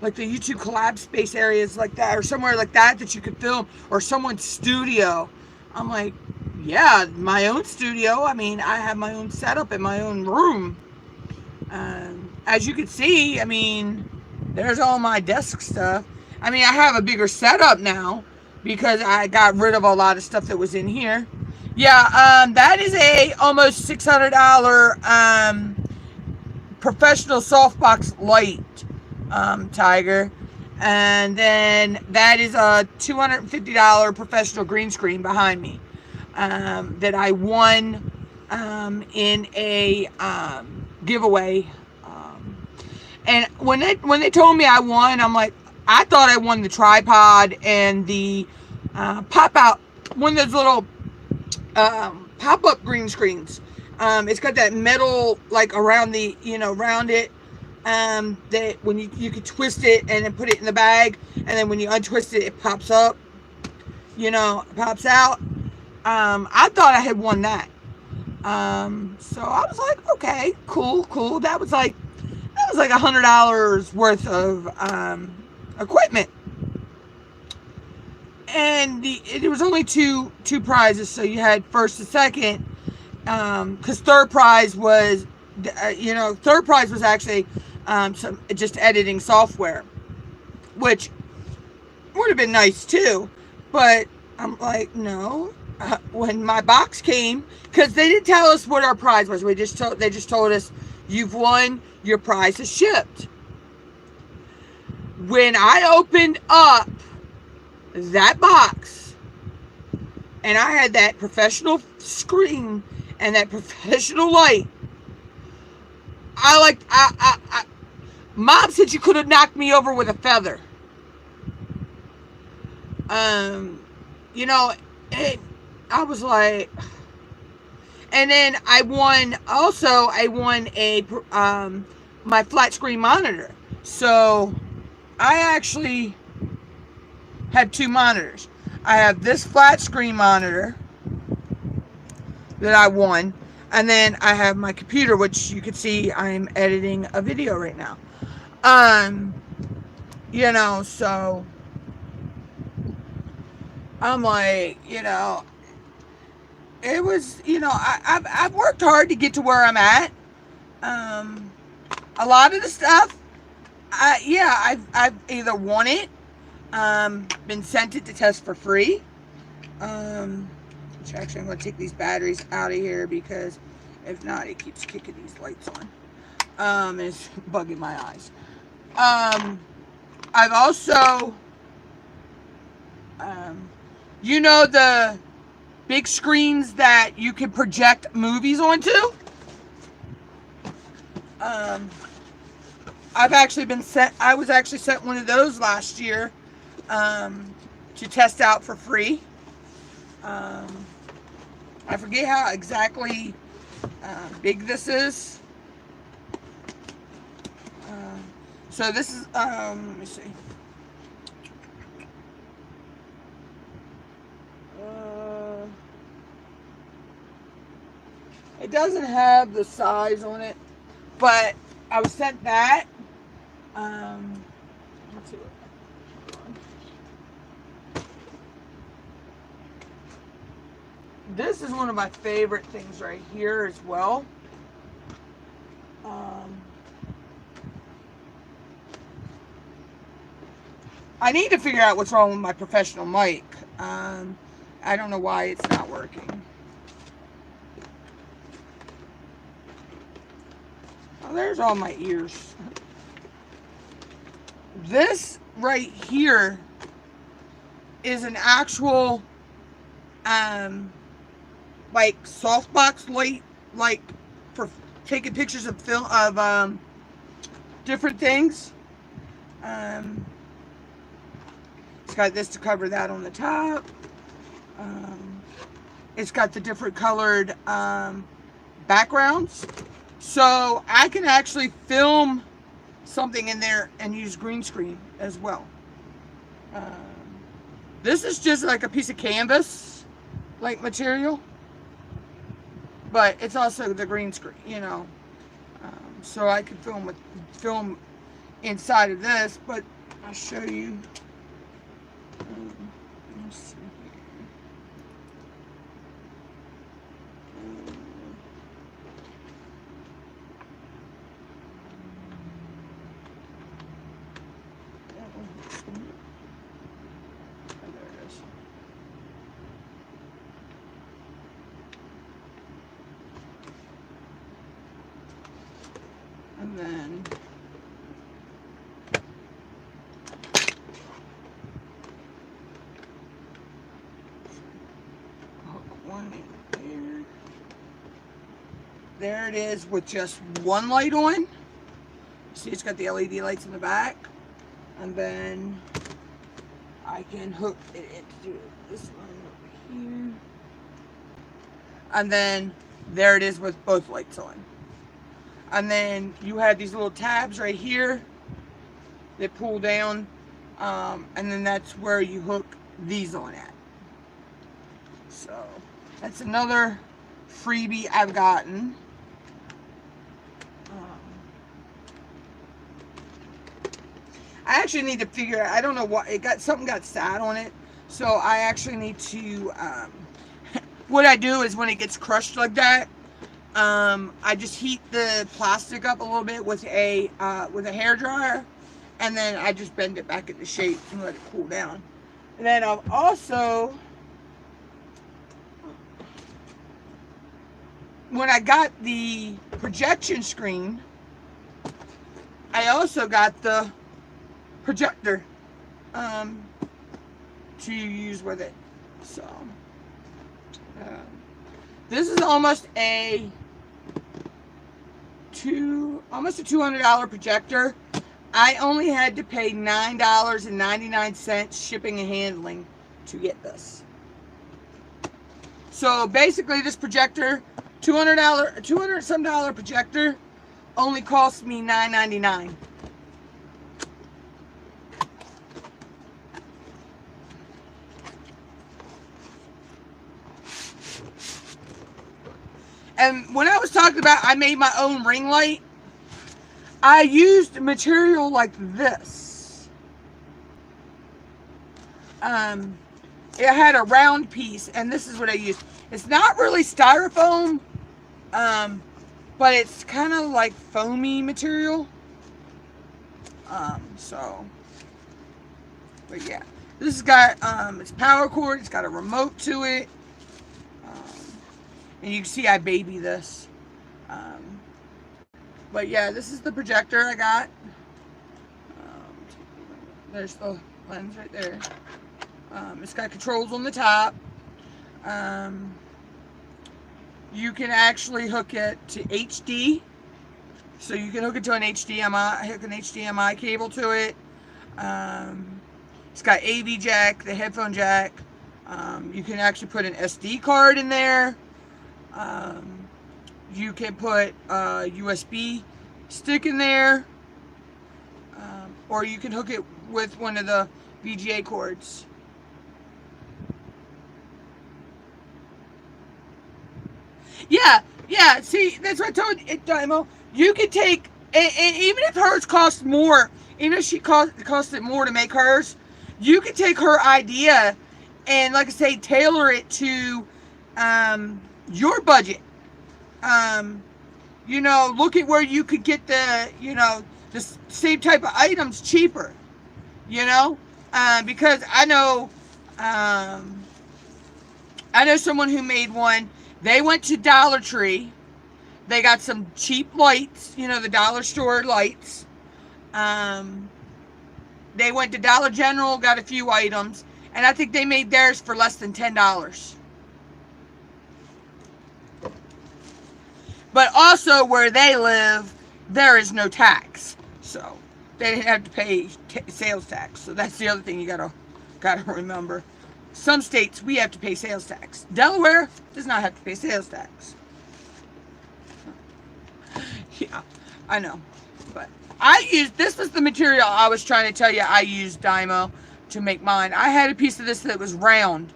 like the YouTube collab space areas like that, or somewhere like that you could film, or someone's studio? I'm like, yeah, my own studio. I mean, I have my own setup in my own room. As you can see, I mean, there's all my desk stuff. I mean, I have a bigger setup now because I got rid of a lot of stuff that was in here. Yeah, that is a almost $600 professional softbox light, Tiger. And then that is a $250 professional green screen behind me that I won in a giveaway. And when they told me I won, I'm like, I thought I won the tripod and the pop-out, one of those little pop-up green screens. It's got that metal like around the, around it, that when you could twist it and then put it in the bag, and then when you untwist it, it pops up, it pops out. I thought I had won that. So I was like, okay, cool. That was like $100 worth of equipment. and it was only two prizes, so you had first and second, because third prize was, third prize was actually some just editing software, which would have been nice too, but I'm like, no. When my box came, because they didn't tell us what our prize was, they just told us, you've won, your prize is shipped. When I opened up that box, and I had that professional screen and that professional light, Mom said you could have knocked me over with a feather. I was like, and then I won a my flat screen monitor. So I actually had two monitors. I have this flat screen monitor that I won, and then I have my computer, which you can see I'm editing a video right now. So I'm like, it was, I've worked hard to get to where I'm at. A lot of the stuff, I've either won it, been sent it to test for free. Which actually, I'm going to take these batteries out of here, because if not, it keeps kicking these lights on. It's bugging my eyes. I've also, the big screens that you can project movies onto? I was actually sent one of those last year, to test out for free. I forget how exactly big this is. So this is, let me see. It doesn't have the size on it, but I was sent that. Let's see. This is one of my favorite things right here as well. I need to figure out what's wrong with my professional mic. I don't know why it's not working. Oh, there's all my ears. This right here is an actual like softbox light, like for taking pictures of film of different things. It's got this to cover that on the top. It's got the different colored backgrounds, so I can actually film something in there and use green screen as well. This is just like a piece of canvas like material, but it's also the green screen, so I could film inside of this. But I'll show you. Let's see and then hook one in there. There it is with just one light on. See, it's got the LED lights in the back, and then I can hook it into this one over here, and then there it is with both lights on. And then you have these little tabs right here that pull down, and then that's where you hook these on at. So that's another freebie I've gotten. I actually need to figure out, I don't know what, something got sat on it, So I actually need to, what I do is when it gets crushed like that, I just heat the plastic up a little bit with a hair dryer, and then I just bend it back into shape and let it cool down. And then I've also, when I got the projection screen, I also got the projector to use with it. So this is almost a $200 projector. I only had to pay $9.99 shipping and handling to get this. So basically this projector, $200 some dollar projector, only cost me $9.99. And when I was talking about I made my own ring light, I used material like this. It had a round piece, and this is what I used. It's not really styrofoam, but it's kind of like foamy material. But yeah, this has got it's power cord. It's got a remote to it, and you can see I baby this. But yeah, this is the projector I got. There's the lens right there. It's got controls on the top. You can actually hook it to HD. So you can hook it to an HDMI cable to it. It's got AV jack, the headphone jack. You can actually put an SD card in there. You can put a USB stick in there. Or you can hook it with one of the VGA cords. Yeah, see, that's what I told you, Dymo. You could take, and even if hers costs more, even if she costed more to make hers, you could take her idea and, like I say, tailor it to your budget. Look at where you could get the same type of items cheaper, because I know someone who made one. They went to Dollar Tree. They got some cheap lights, the dollar store lights. They went to Dollar General, got a few items, and I think they made theirs for less than $10. But also where they live, there is no tax, so they didn't have to pay sales tax. So that's the other thing you gotta remember. Some states we have to pay sales tax. Delaware does not have to pay sales tax. Yeah, I know. But this was the material I was trying to tell you I used, Dymo, to make mine. I had a piece of this that was round.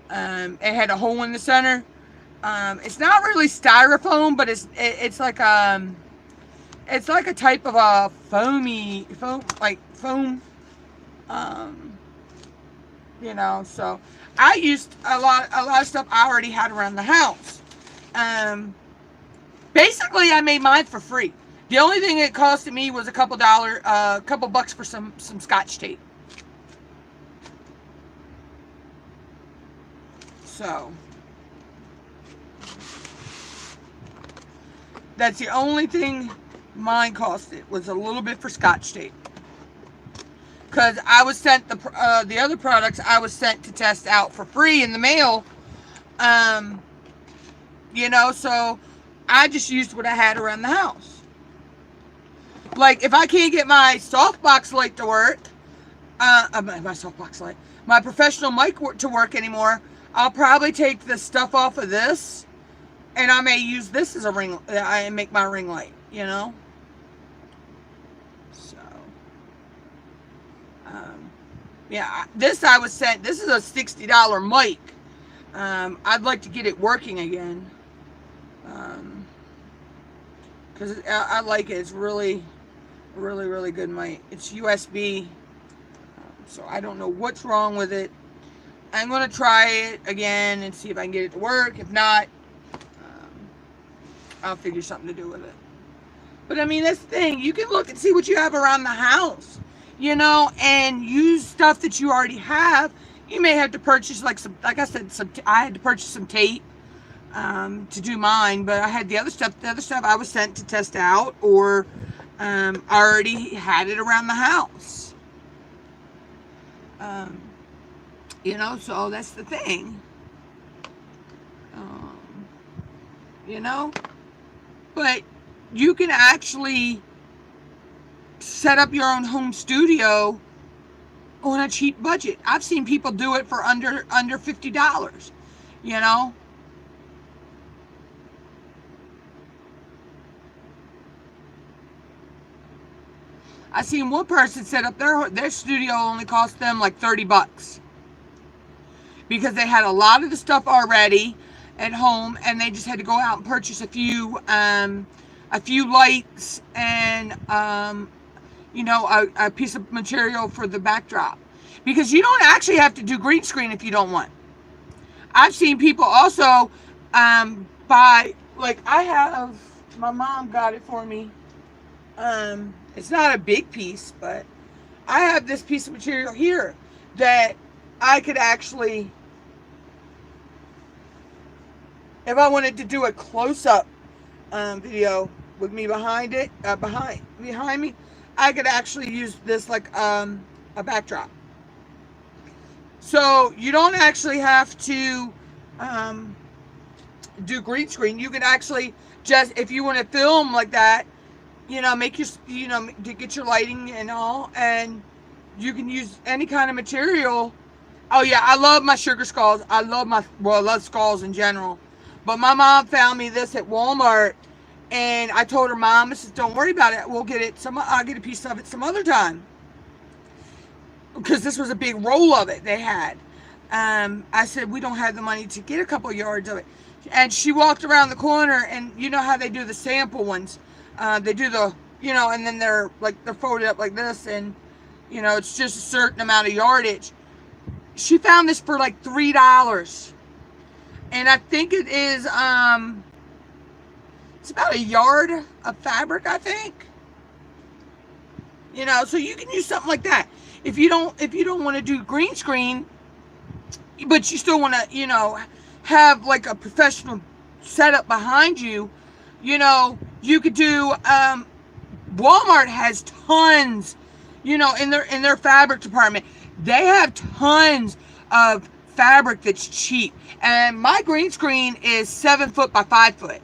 It had a hole in the center. It's not really styrofoam, but it's like a type of a foam, so I used a lot of stuff I already had around the house. Basically I made mine for free. The only thing it costed me was a couple bucks for some Scotch tape. So that's the only thing mine costed, was a little bit for Scotch tape. Because I was sent the other products I was sent to test out for free in the mail. So I just used what I had around the house. Like if I can't get my softbox light to work, my professional mic to work anymore, I'll probably take the stuff off of this, and I may use this as a ring. I make my ring light, So, yeah, this I was sent. This is a $60 mic. I'd like to get it working again, because I like it. It's really, really, really good mic. It's USB, so I don't know what's wrong with it. I'm going to try it again and see if I can get it to work. If not, I'll figure something to do with it. But I mean, that's the thing. You can look and see what you have around the house, and use stuff that you already have. You may have to purchase like I said, I had to purchase some tape to do mine, but I had the other stuff. The other stuff I was sent to test out, or I already had it around the house. So that's the thing. Um, you know, but you can actually set up your own home studio on a cheap budget. I've seen people do it for under $50. I seen one person set up their studio only cost them like $30 because they had a lot of the stuff already at home, and they just had to go out and purchase a few lights and a piece of material for the backdrop, because you don't actually have to do green screen if you don't want. I've seen people also buy, like I have, my mom got it for me. It's not a big piece, but I have this piece of material here that I could actually, if I wanted to do a close-up video with me behind it, behind me, I could actually use this like a backdrop. So you don't actually have to do green screen. You can actually just, if you want to film like that, make your, to get your lighting and all, and you can use any kind of material. Oh yeah, I love my sugar skulls. I love skulls in general. But my mom found me this at Walmart, and I told her, Mom, I said, don't worry about it. I'll get a piece of it some other time. Because this was a big roll of it they had. I said, we don't have the money to get a couple yards of it. And she walked around the corner, and you know how they do the sample ones. They do the, and then they're folded up like this, and, it's just a certain amount of yardage. She found this for like $3. And I think it is, it's about a yard of fabric, I think. So you can use something like that. If you don't want to do green screen, but you still want to, have like a professional setup behind you, you could do, Walmart has tons, in their fabric department. They have tons of fabric that's cheap. And my green screen is 7 foot by 5 foot.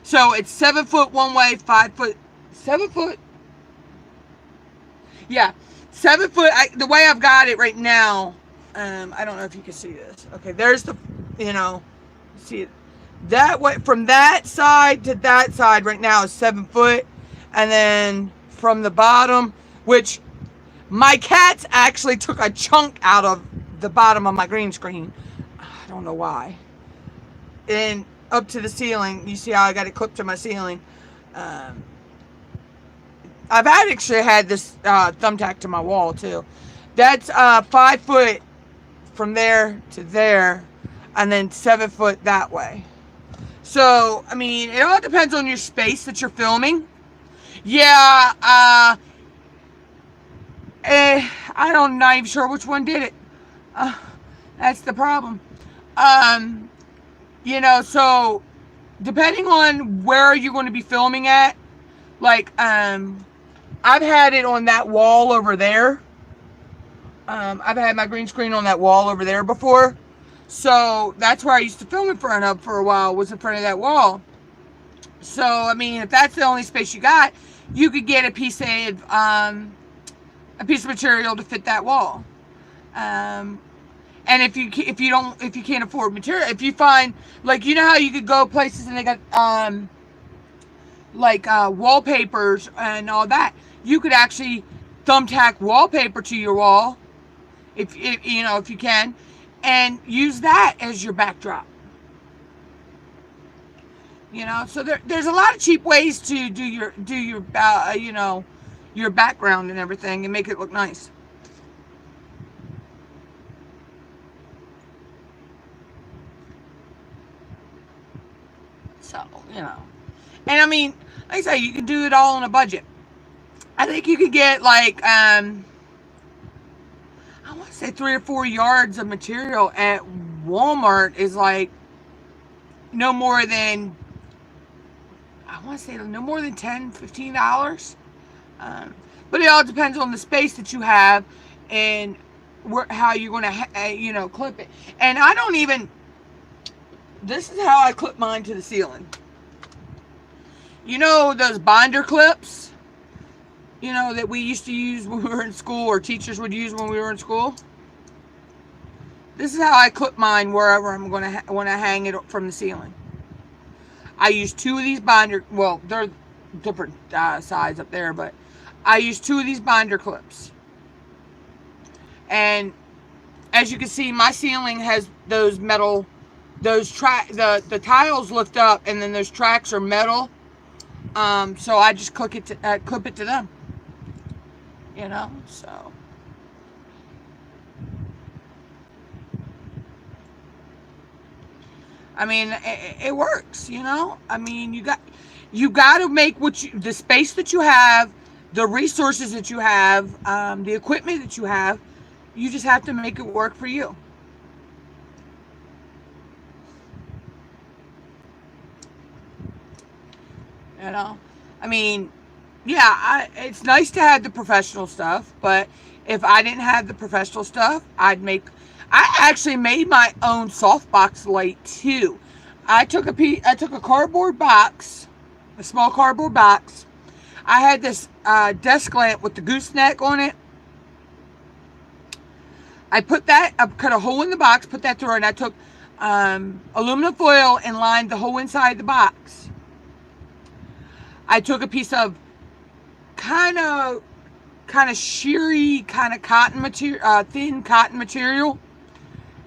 So it's 7 foot one way, 5 foot, 7 foot. Yeah, 7 foot. The way I've got it right now, I don't know if you can see this. Okay, there's the, see it. That way, from that side to that side right now is 7 foot. And then from the bottom, which my cats actually took a chunk out of the bottom of my green screen. I don't know why. And up to the ceiling, you see how I got it clipped to my ceiling. I've actually had this thumbtack to my wall too. That's 5 foot from there to there, and then 7 foot that way. So, I mean, it all depends on your space that you're filming. Yeah, I'm not even sure which one did it. That's the problem. So depending on where you're going to be filming at, like, I've had it on that wall over there. I've had my green screen on that wall over there before. So that's where I used to film in front of for a while, was in front of that wall. So, I mean, if that's the only space you got, you could get a piece of material to fit that wall. And if you can't afford material, if you find, like, how you could go places and they got wallpapers and all that, you could actually thumbtack wallpaper to your wall, if you can, and use that as your backdrop. So there's a lot of cheap ways to do your your background and everything and make it look nice. So, you know. And I mean, like I say, you can do it all on a budget. I think you could get like, I want to say 3 or 4 yards of material at Walmart is like no more than, I want to say no more than $10, $15. Um, but it all depends on the space that you have and how you're going to, clip it. And I don't even, this is how I clip mine to the ceiling. You know those binder clips, that we used to use when we were in school, or teachers would use when we were in school? This is how I clip mine wherever I'm going to when I hang it from the ceiling. I use 2 of these binder, well, they're different size up there, but I use 2 of these binder clips. And as you can see, my ceiling has those metal, the tiles lift up, and then those tracks are metal. So I just clip it to them. So. I mean, it works, I mean, you got to make the space that you have, the resources that you have, the equipment that you have, you just have to make it work for you. I mean, yeah, it's nice to have the professional stuff, but if I didn't have the professional stuff, I actually made my own softbox light too. I took a cardboard box, a small cardboard box. I had this desk lamp with the gooseneck on it. I cut a hole in the box, put that through, and I took aluminum foil and lined the whole inside of the box. I took a piece of kind of sheery, kind of cotton material, thin cotton material,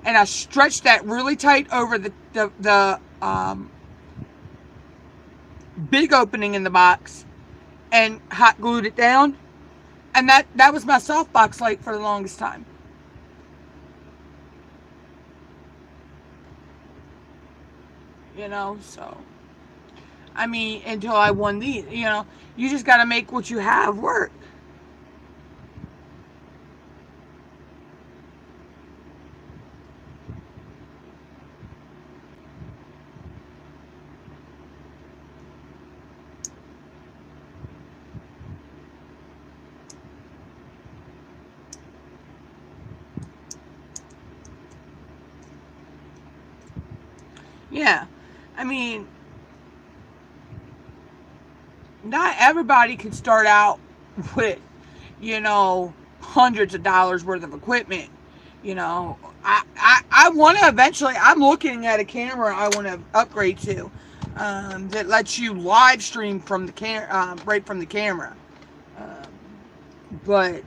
and I stretched that really tight over the big opening in the box, and hot glued it down. And that was my softbox light for the longest time. So I mean, until I won these, you just got to make what you have work. Yeah, I mean, not everybody can start out with, hundreds of dollars worth of equipment. I want to eventually, I'm looking at a camera I want to upgrade to, that lets you live stream from the right from the camera. But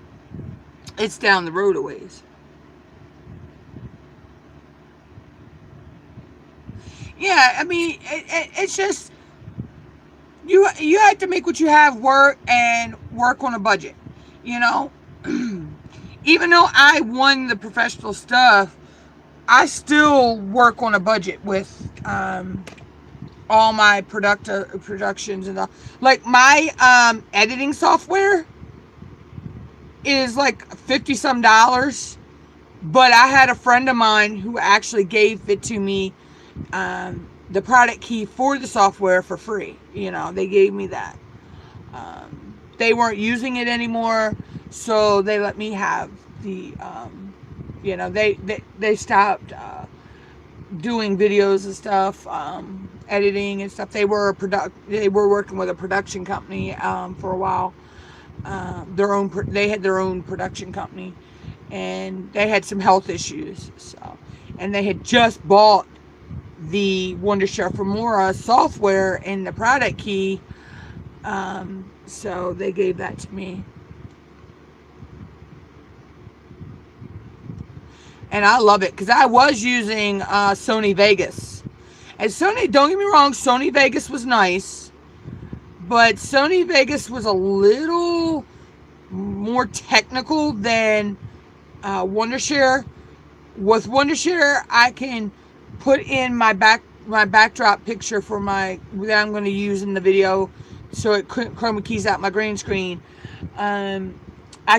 it's down the road a ways. Yeah, I mean, it's just, you have to make what you have work and work on a budget. Even though I won the professional stuff, I still work on a budget with all my productions and all. Like my editing software is like $50 some, but I had a friend of mine who actually gave it to me, the product key for the software for free. They gave me that. They weren't using it anymore, so they let me have the, they stopped doing videos and stuff, editing and stuff. They were working with a production company for a while. They had their own production company, and they had some health issues. So, and they had just bought the Wondershare Femora software and the product key, so they gave that to me, and I love it because I was using Sony Vegas, and Sony, don't get me wrong, Sony Vegas was nice, but Sony Vegas was a little more technical than Wondershare. With Wondershare, I can put in my my backdrop picture for that I'm going to use in the video, so it chroma keys out my green screen. I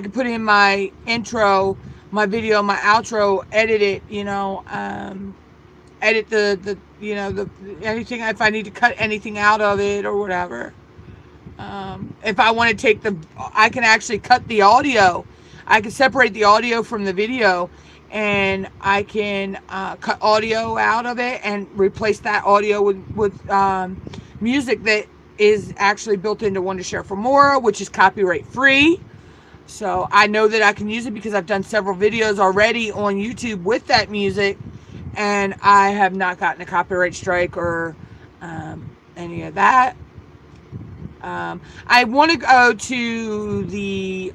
could put in my intro, my video, my outro, edit it, edit the anything, if I need to cut anything out of it or whatever. If I want to I can actually cut the audio. I can separate the audio from the video, and I can cut audio out of it and replace that audio with music that is actually built into Wondershare for More, which is copyright free. So I know that I can use it because I've done several videos already on YouTube with that music, and I have not gotten a copyright strike or any of that. I want to go to the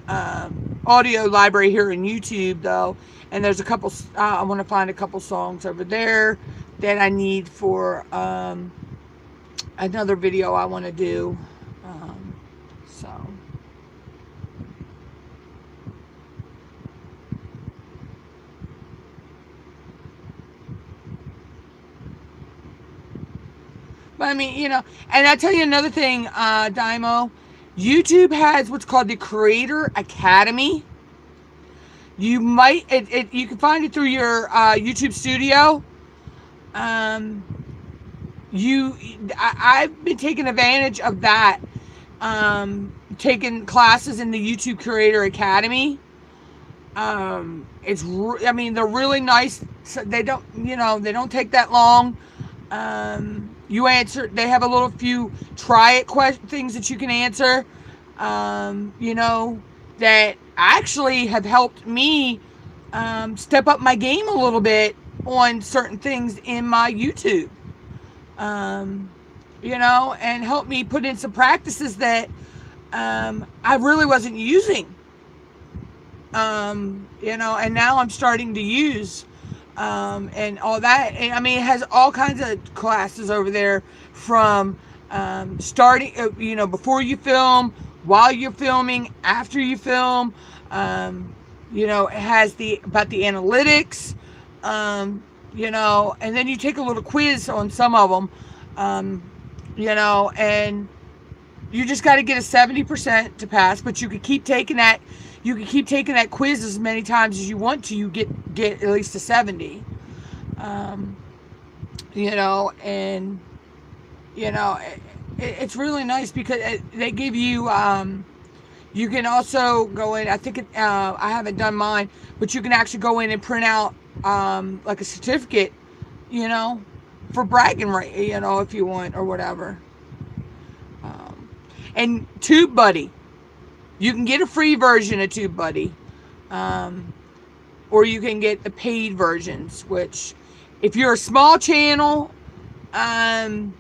audio library here in YouTube, though, and there's a couple, I want to find a couple songs over there that I need for another video I want to do. So. But I mean, and I tell you another thing, Dymo, YouTube has what's called the Creator Academy. You can find it through your YouTube Studio. I've been taking advantage of that, taking classes in the YouTube Creator Academy. I mean, they're really nice. They don't take that long. They have a little few try it things that you can answer, that actually have helped me step up my game a little bit on certain things in my YouTube, and help me put in some practices that I really wasn't using, and now I'm starting to use. And all that. And, I mean, it has all kinds of classes over there, from starting, before you film, while you're filming, after you film. It has about the analytics, and then you take a little quiz on some of them, and you just got to get a 70% to pass, but you could keep taking that. You can keep taking that quiz as many times as you want to. You get at least a 70. It's really nice because they give you. You can also go in. I think I haven't done mine, but you can actually go in and print out like a certificate, for bragging right, if you want or whatever. And TubeBuddy. You can get a free version of TubeBuddy, or you can get the paid versions, which, if you're a small channel, under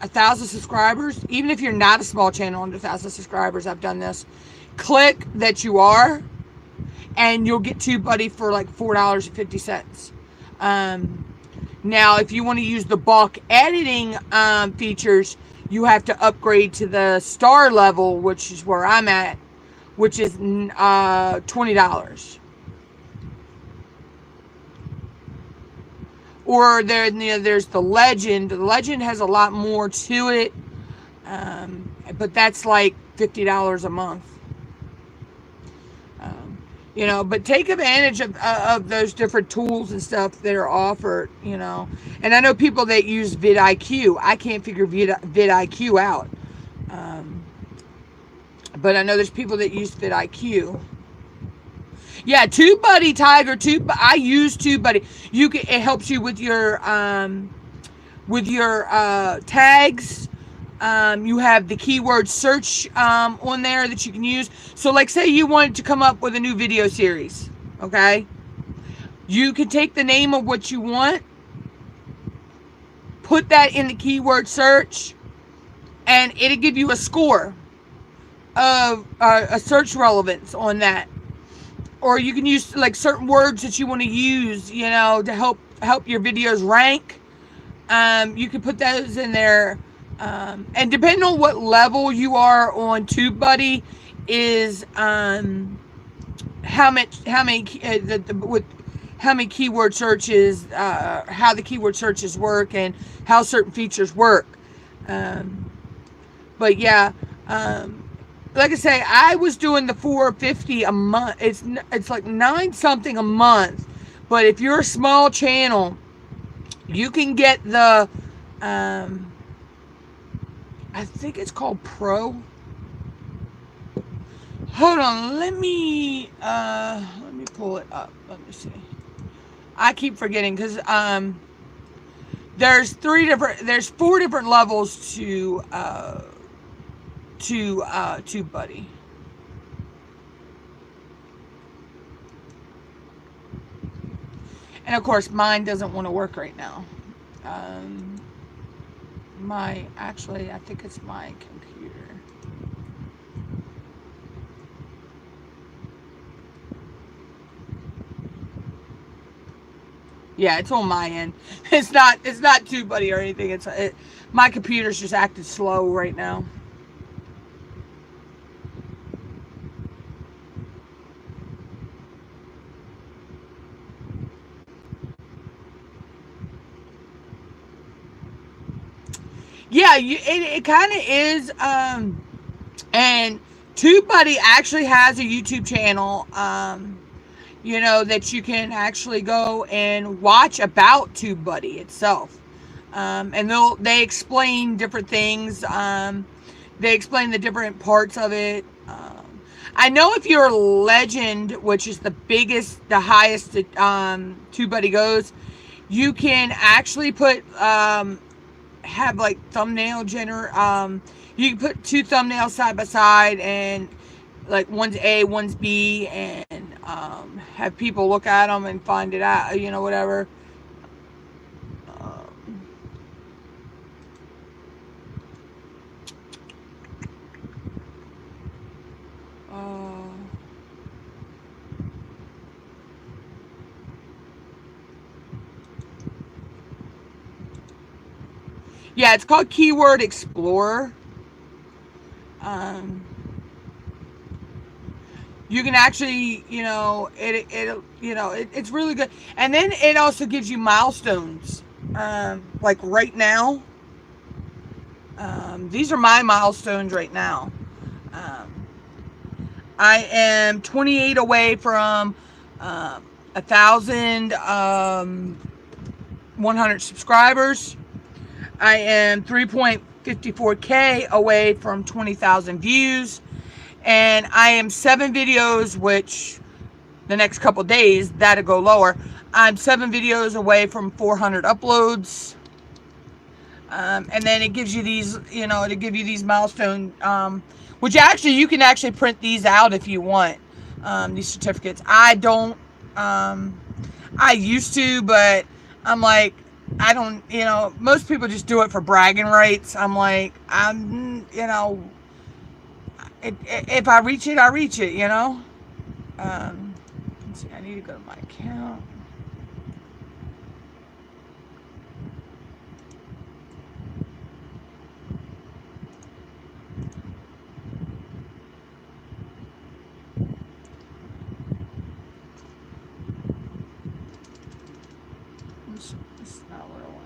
1,000 subscribers, even if you're not a small channel under 1,000 subscribers, I've done this, click that you are, and you'll get TubeBuddy for like $4.50. Now, if you want to use the bulk editing features, you have to upgrade to the star level, which is where I'm at, which is $20. Or there's the Legend. The Legend has a lot more to it, but that's like $50 a month. But take advantage of those different tools and stuff that are offered, And I know people that use vidIQ. I can't figure vidIQ out. But I know there's people that use vidIQ. Yeah, TubeBuddy, Tiger. I use TubeBuddy. It helps you with your tags. You have the keyword search on there that you can use. So, like, say you wanted to come up with a new video series, okay? You can take the name of what you want, put that in the keyword search, and it'll give you a score of a search relevance on that. Or you can use like certain words that you want to use, to help your videos rank. You can put those in there. And depending on what level you are on TubeBuddy is how many with how many keyword searches, how the keyword searches work, and how certain features work. But yeah, like I say, I was doing the $4.50 a month. It's like 9 something a month. But if you're a small channel, you can get the I think it's called Pro. Hold on, let me pull it up. Let me see. I keep forgetting because there's 4 different levels to TubeBuddy. And of course, mine doesn't want to work right now. I think it's my computer. Yeah, it's on my end. It's not TubeBuddy or anything. My computer's just acting slow right now. Yeah, it kind of is. And TubeBuddy actually has a YouTube channel. That you can actually go and watch about TubeBuddy itself. And they explain different things. They explain the different parts of it. I know if you're a legend, which is the highest TubeBuddy goes, you can actually put have like thumbnail you can put 2 thumbnails side by side, and like one's A, one's B, and have people look at them and find it out, whatever. Yeah, it's called Keyword Explorer. You can actually, it's really good. And then it also gives you milestones. Like right now, these are my milestones right now. I am 28 away from 1,100 subscribers. I am 3.54K away from 20,000 views. And I am 7 videos, which the next couple days, that'll go lower. I'm 7 videos away from 400 uploads. And then it gives you these, it'll give you these milestone, which actually, you can actually print these out if you want, these certificates. I don't, I used to, but I'm like, I don't, most people just do it for bragging rights. I'm like, if I reach it, I reach it, Let's see, I need to go to my account. This is not what I want.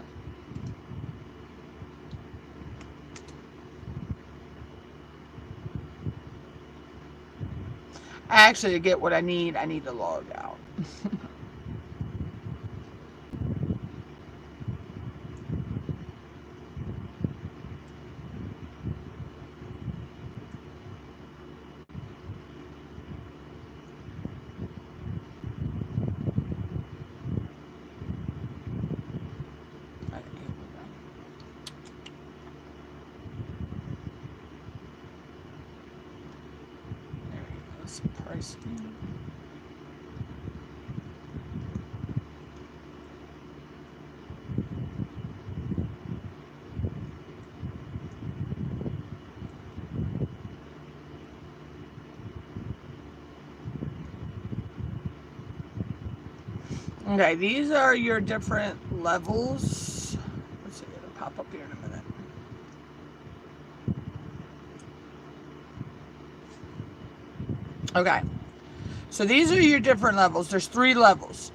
Actually, to get what I need to log out. Pricing. Okay, these are your different levels. Let's see, it'll pop up here in a minute. Okay, so these are your different levels. There's 3 levels.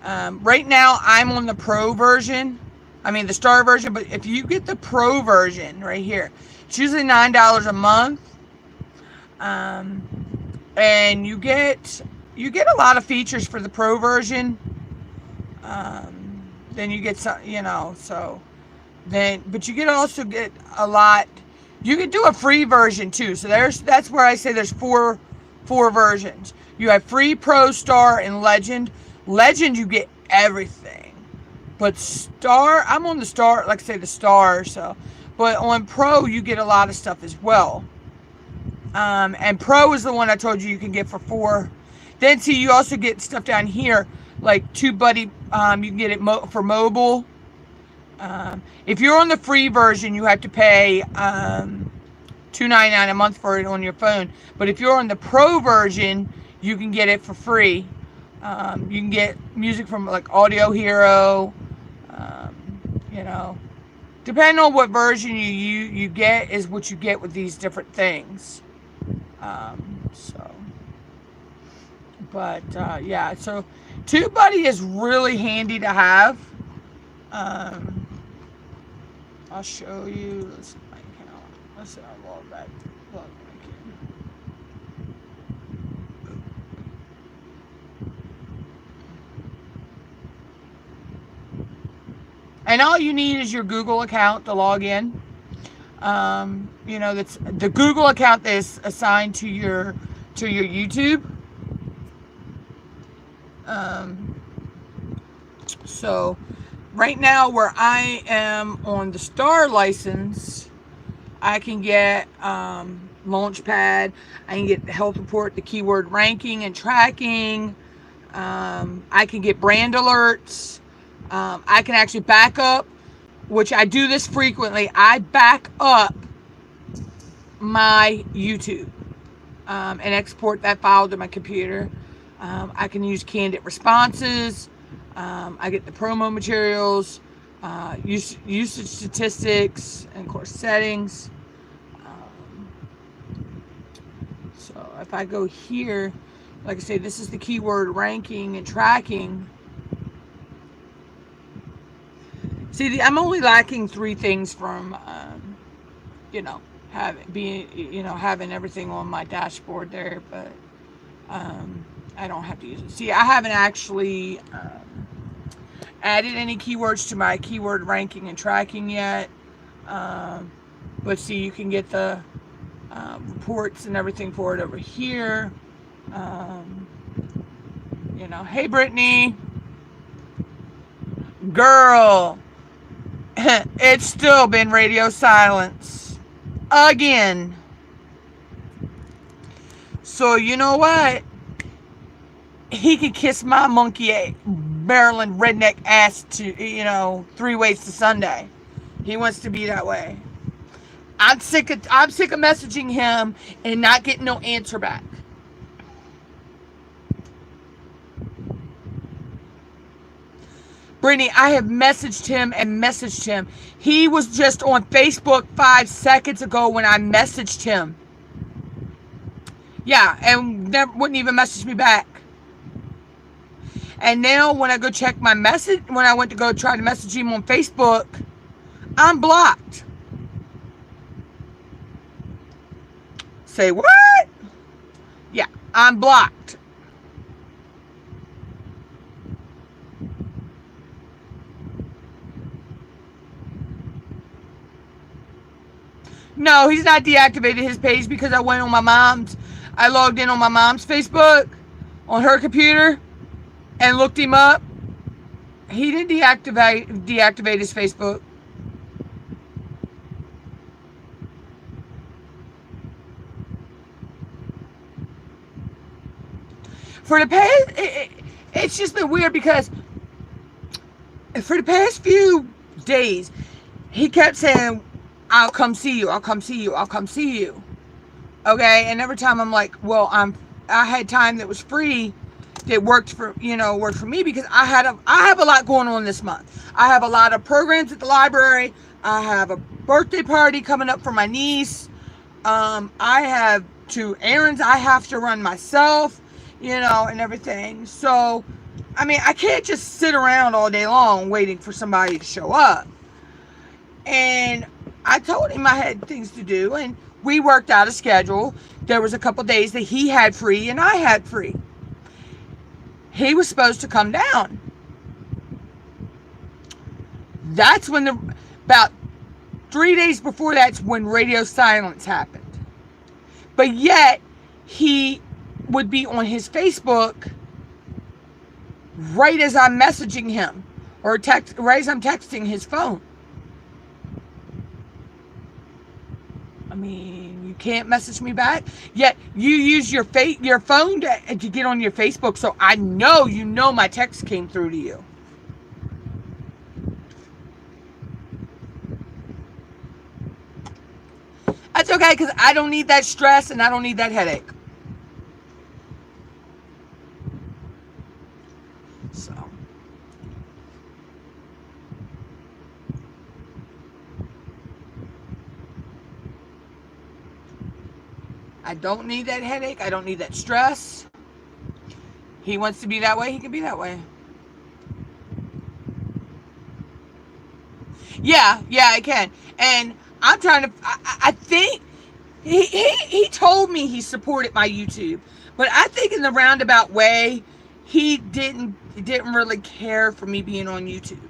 Right now, I'm on the Pro version. I mean, the Star version. But if you get the Pro version right here, it's usually $9 a month. And you get a lot of features for the Pro version. Then you get some, so then, but you get also get a lot. You can do a free version too. So that's where I say there's four versions. You have free, Pro, Star, and Legend. Legend, you get everything. But Star, I'm on the Star, like I say, the Star. So, but on Pro, you get a lot of stuff as well. And Pro is the one I told you can get for $4. Then see, you also get stuff down here like TubeBuddy. You can get it for mobile. If you're on the free version, you have to pay $2.99 a month for it on your phone. But if you're on the Pro version, you can get it for free. You can get music from like Audio Hero. Depending on what version you get is what you get with these different things. Yeah, so TubeBuddy is really handy to have. I'll show you. Let's see my account. Let's see, I'll log back. Log back in. And all you need is your Google account to log in. That's the Google account that is assigned to your YouTube. So right now where I am on the Star license, I can get Launchpad, I can get the health report, the keyword ranking and tracking, I can get brand alerts, I can actually back up, which I do this frequently. I back up my YouTube and export that file to my computer. I can use candid responses. I get the promo materials, usage statistics, and of course settings. So if I go here, like I say, this is the keyword ranking and tracking. See, I'm only lacking 3 things from, having everything on my dashboard there, but I don't have to use it. See, I haven't actually added any keywords to my keyword ranking and tracking yet. But see, you can get the reports and everything for it over here. Hey, Brittany. Girl. It's still been radio silence. Again. So, you know what? He could kiss my monkey Maryland redneck ass to 3 ways to Sunday. He wants to be that way. I'm sick of messaging him and not getting no answer back. Brittany, I have messaged him. He was just on Facebook 5 seconds ago when I messaged him. Yeah, and never wouldn't even message me back. And now when I go check my message, when I went to go try to message him on Facebook, I'm blocked. Say what? Yeah, I'm blocked. No, he's not deactivated his page because I went on I logged in on my mom's Facebook on her computer and looked him up. He didn't deactivate his Facebook. For the past, it's just been weird because for the past few days, he kept saying, I'll come see you, I'll come see you, I'll come see you. Okay, and every time I'm like, well, I had time that was free that worked for me because I have a lot going on this month. I have a lot of programs at the library. I have a birthday party coming up for my niece. I have 2 errands I have to run myself, and everything. So I mean, I can't just sit around all day long waiting for somebody to show up. And I told him I had things to do, and we worked out a schedule. There was a couple days that he had free and I had free. He was supposed to come down. That's when about 3 days before that's when radio silence happened. But yet, he would be on his Facebook right as I'm messaging him, or right as I'm texting his phone. I mean, you can't message me back, yet you use your phone to get on your Facebook, so I know you know my text came through to you. That's okay, because I don't need that stress and I don't need that headache. So. I don't need that headache. I don't need that stress. He wants to be that way, he can be that way. Yeah, I can. And I'm trying to, I think, he told me he supported my YouTube. But I think in the roundabout way, he didn't really care for me being on YouTube.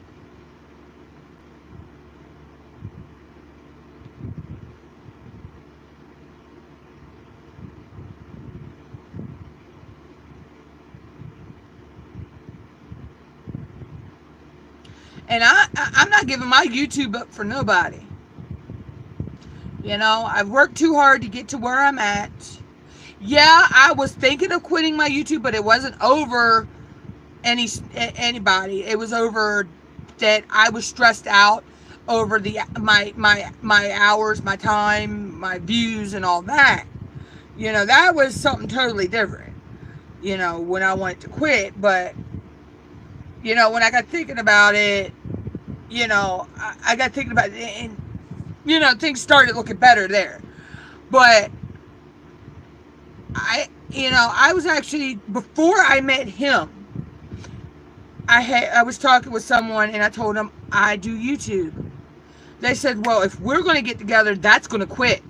And I'm not giving my YouTube up for nobody. You know, I've worked too hard to get to where I'm at. Yeah, I was thinking of quitting my YouTube, but it wasn't over anybody. It was over that I was stressed out over my hours, my time, my views, and all that. You know, that was something totally different. You know, when I wanted to quit, but you know, when I got thinking about it, you know, I got thinking about it, and you know, things started looking better there. But I was actually, before I met him, I was talking with someone and I told them I do YouTube. They said, well, if we're going to get together, that's going to quit.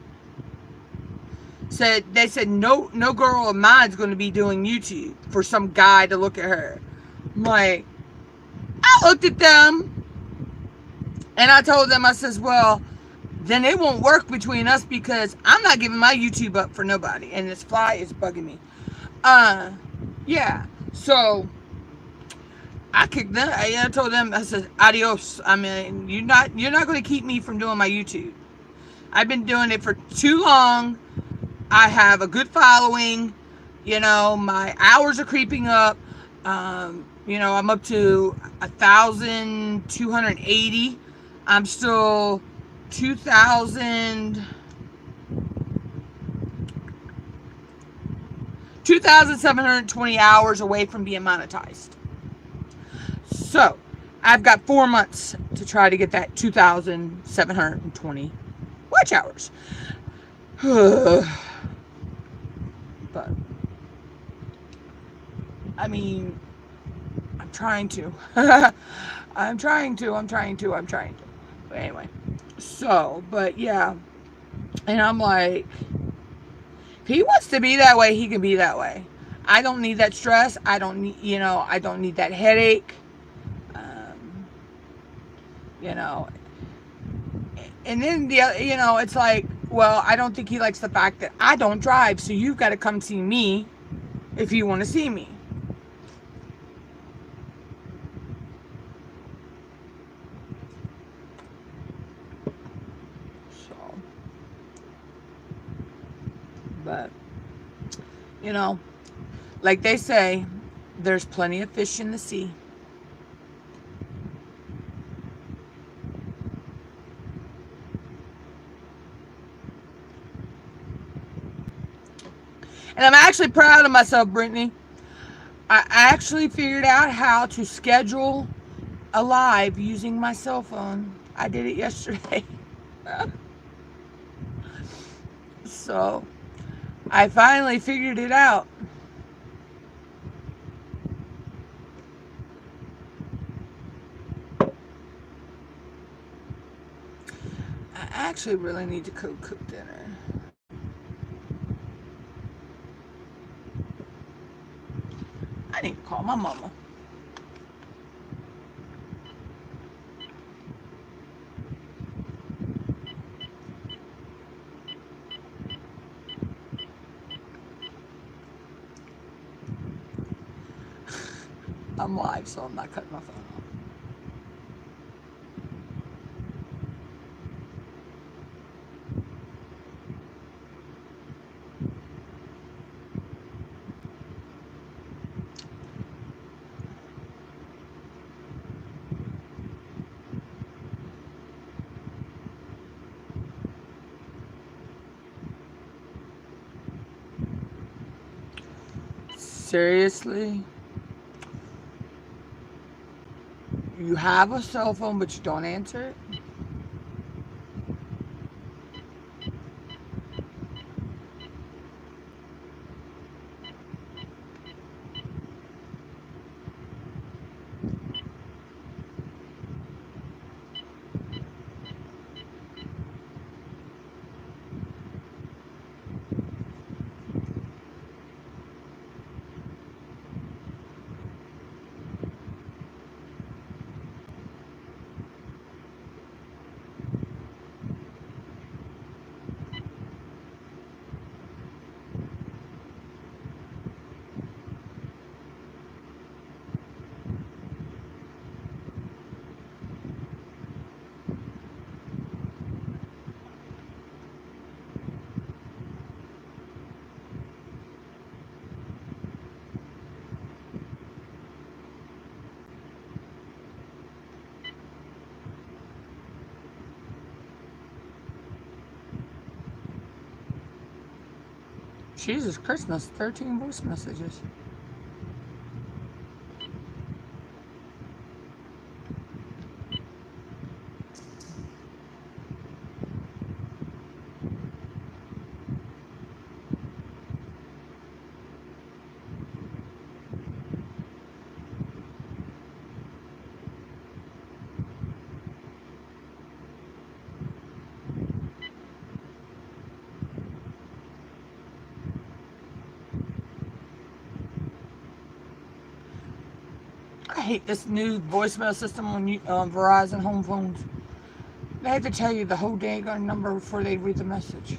They said no girl of mine's going to be doing YouTube for some guy to look at her. I'm like, I looked at them and I told them, I says, well, then it won't work between us because I'm not giving my YouTube up for nobody. And this fly is bugging me. Yeah. So I kicked them. I told them, I said, adios. I mean, you're not going to keep me from doing my YouTube. I've been doing it for too long. I have a good following. You know, my hours are creeping up. You know, I'm up to 1,280. I'm still 2,720 hours away from being monetized. So I've got 4 months to try to get that 2,720 watch hours. But I mean, I'm trying to. I'm trying to. But anyway, so, but yeah. And I'm like, if he wants to be that way, he can be that way. I don't need that stress. I don't need, you know, I don't need that headache. You know, and then you know, it's like, well, I don't think he likes the fact that I don't drive, so you've got to come see me if you want to see me. So, but, you know, like they say, there's plenty of fish in the sea. And I'm actually proud of myself, Brittany. I actually figured out how to schedule a live using my cell phone. I did it yesterday. So, I finally figured it out. actually really need to cook dinner. I need to call my mama. I'm live, so I'm not cutting my phone off. Seriously? You have a cell phone, but you don't answer it? Jesus Christmas, 13 voice messages. I hate this new voicemail system on Verizon home phones. They have to tell you the whole dang number before they read the message.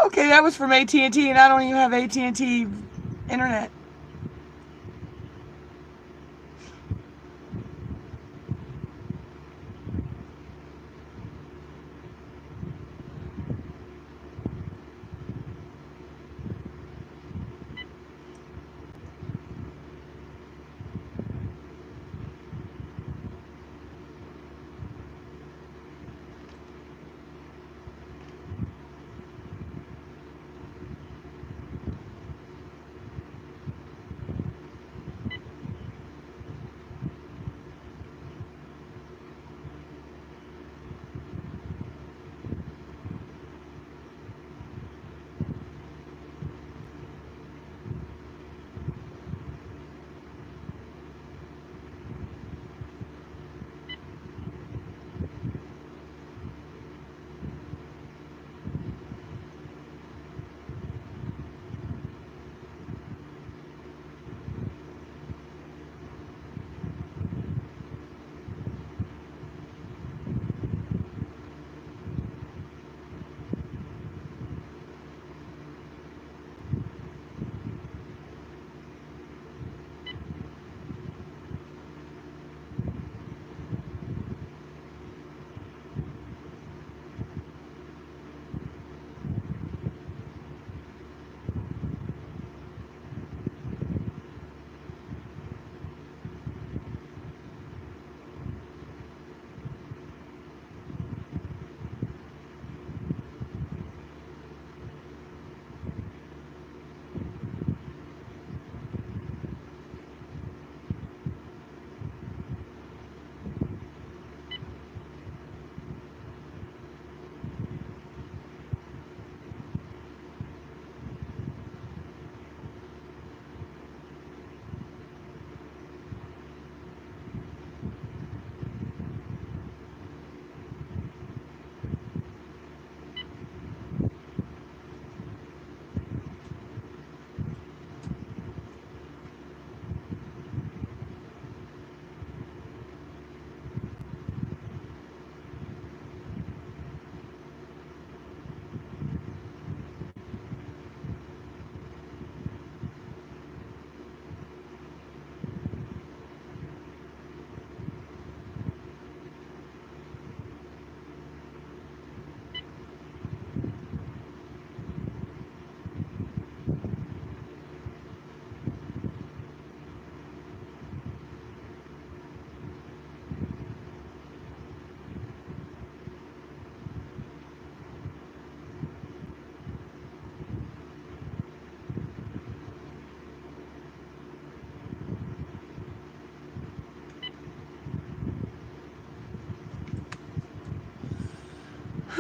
Okay, that was from AT&T, and I don't even have AT&T internet.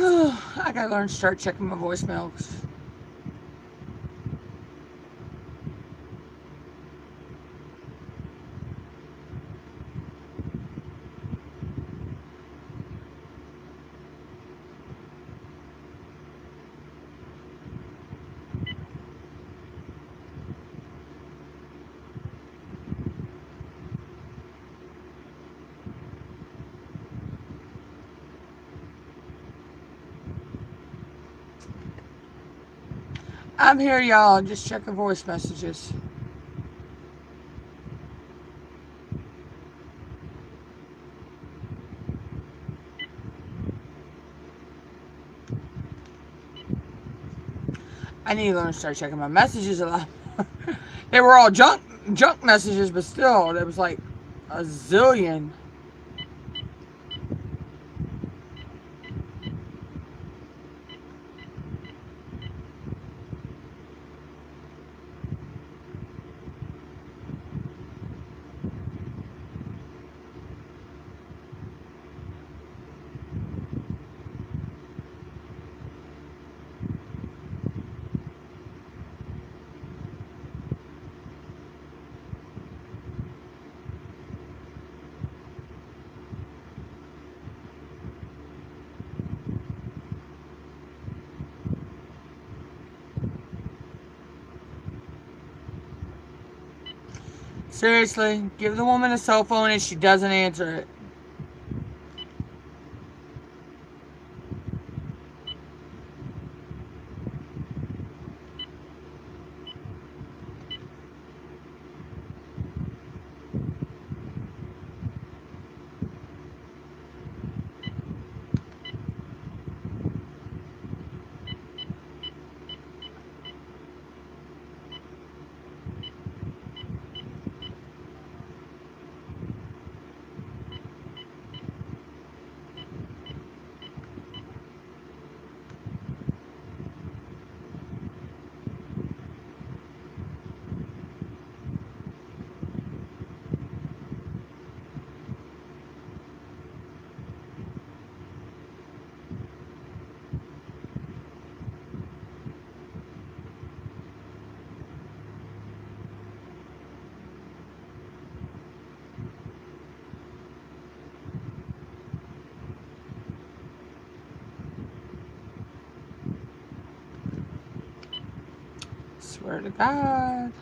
I gotta learn to start checking my voicemails. I'm here, y'all. Just checking voice messages. I need to learn to start checking my messages a lot more. They were all junk messages, but still, there was like a zillion. Seriously, give the woman a cell phone and she doesn't answer it. Swear to God.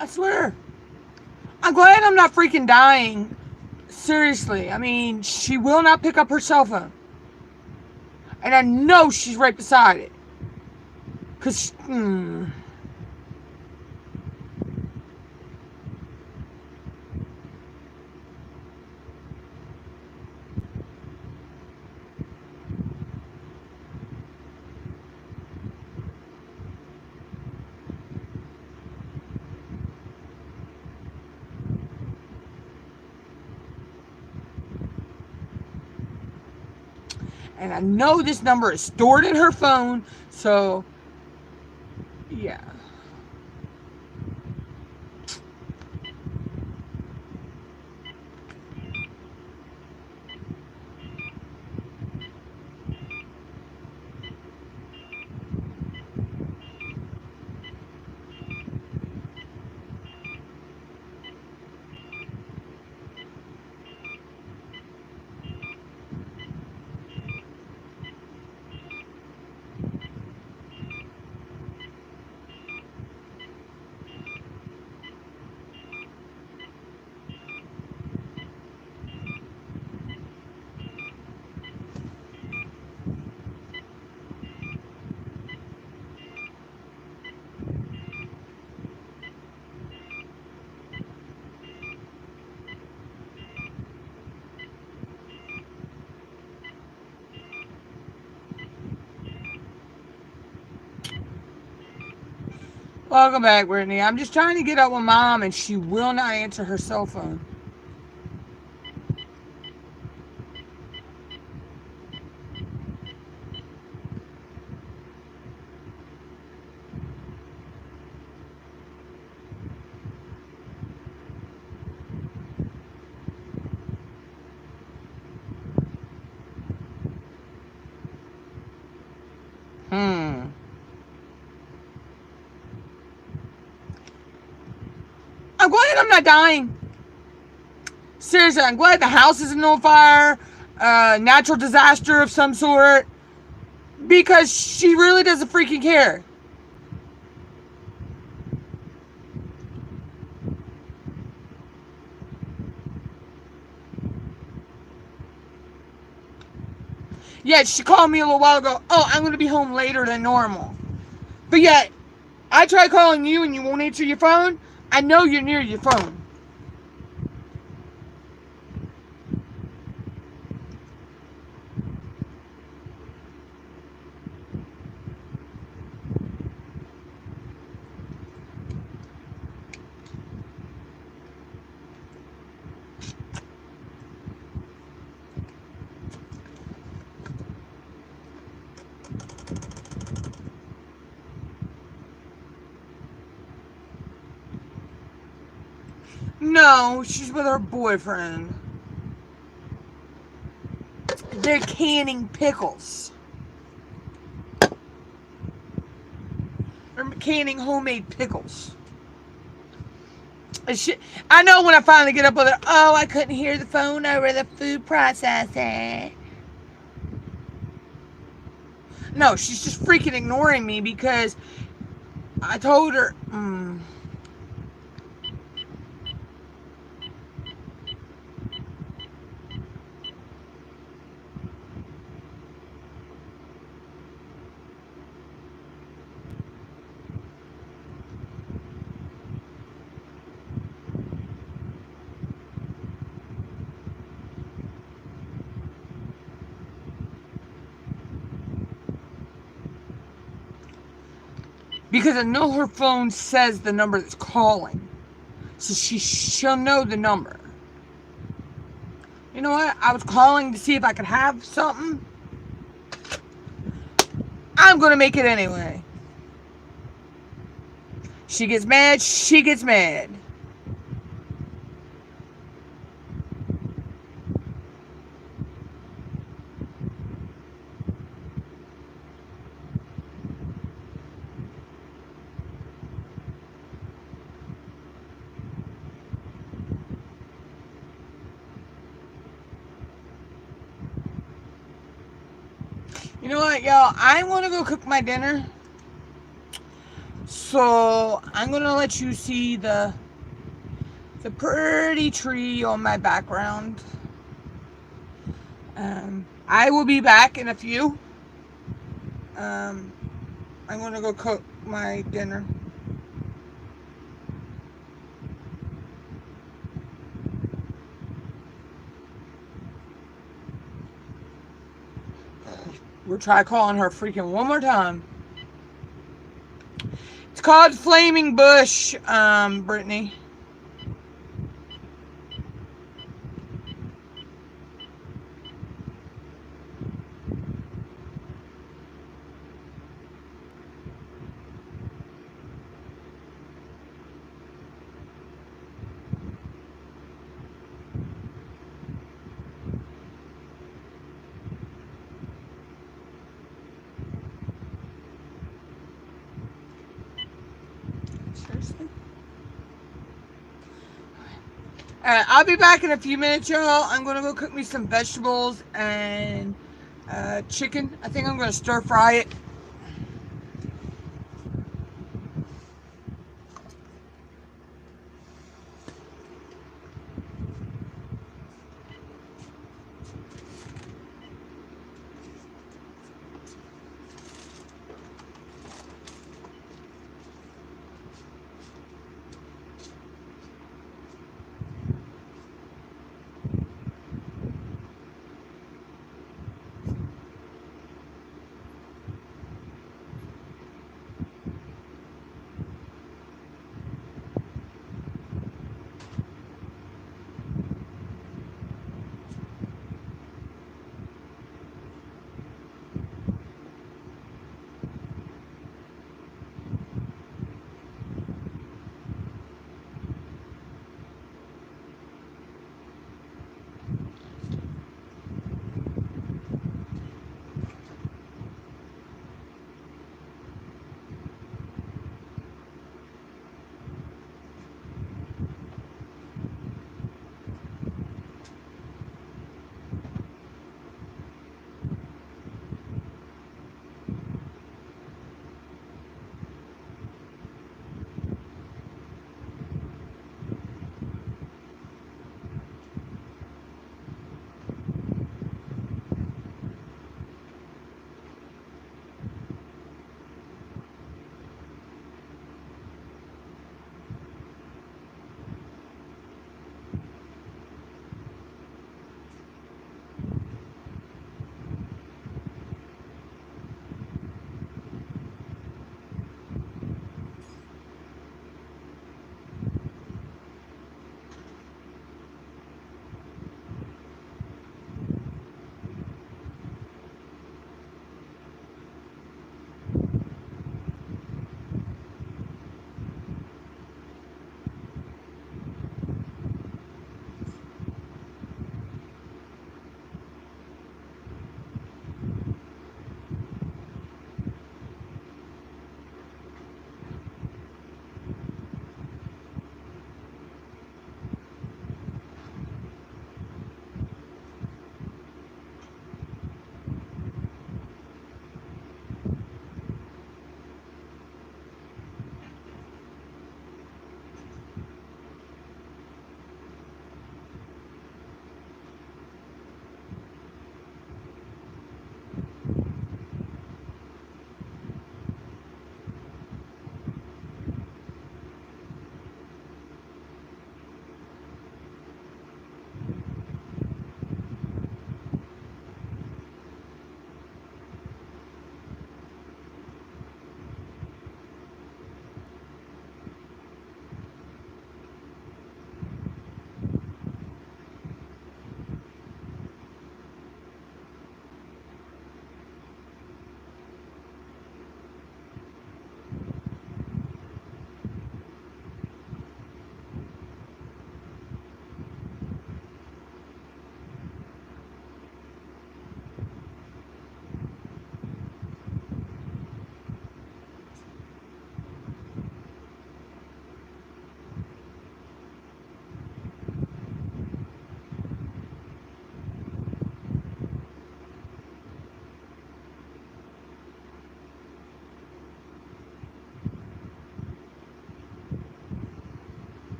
I swear. I'm glad I'm not freaking dying. Seriously. I mean, she will not pick up her cell phone. And I know she's right beside it. Because, and I know this number is stored in her phone, so yeah. Welcome back, Brittany. I'm just trying to get up with Mom, and she will not answer her cell phone. I'm glad I'm not dying. Seriously, I'm glad the house isn't on fire. Natural disaster of some sort. Because she really doesn't freaking care. Yet she called me a little while ago. Oh, I'm going to be home later than normal. But yet, I try calling you and you won't answer your phone. I know you're near your phone. No, she's with her boyfriend. They're canning pickles. They're canning homemade pickles. I know when I finally get up with her, oh, I couldn't hear the phone over the food processor. No, she's just freaking ignoring me because I told her. Because I know her phone says the number that's calling. So she'll know the number. You know what? I was calling to see if I could have something. I'm going to make it anyway. She gets mad, she gets mad. You know what, y'all? I want to go cook my dinner. So I'm going to let you see the pretty tree on my background. I will be back in a few. I'm going to go cook my dinner. We'll try calling her freaking one more time. It's called Flaming Bush, Brittany. Seriously? Alright, I'll be back in a few minutes, y'all. I'm going to go cook me some vegetables and chicken. I think I'm going to stir fry it.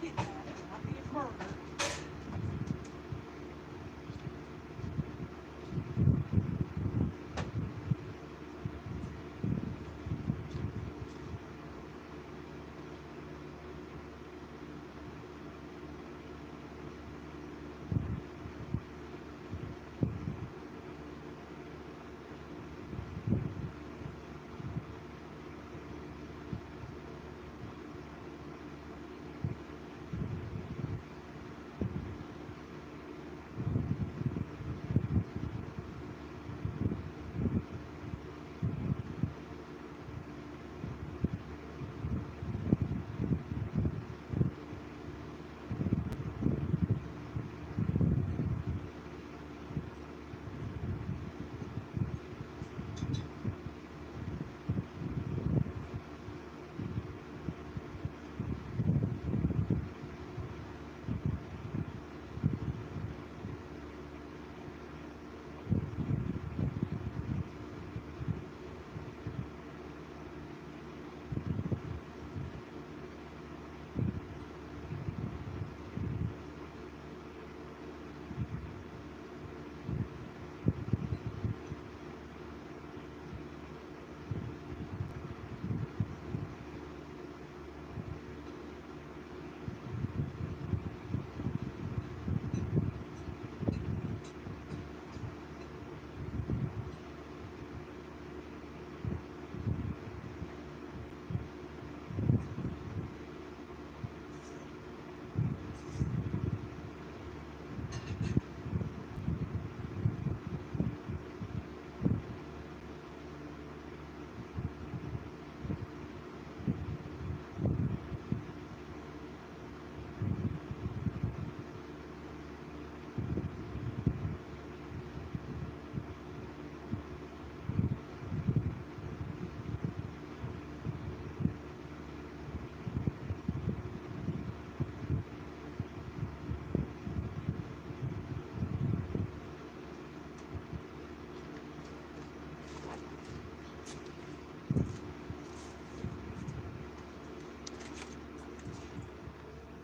get that. Not be a murder.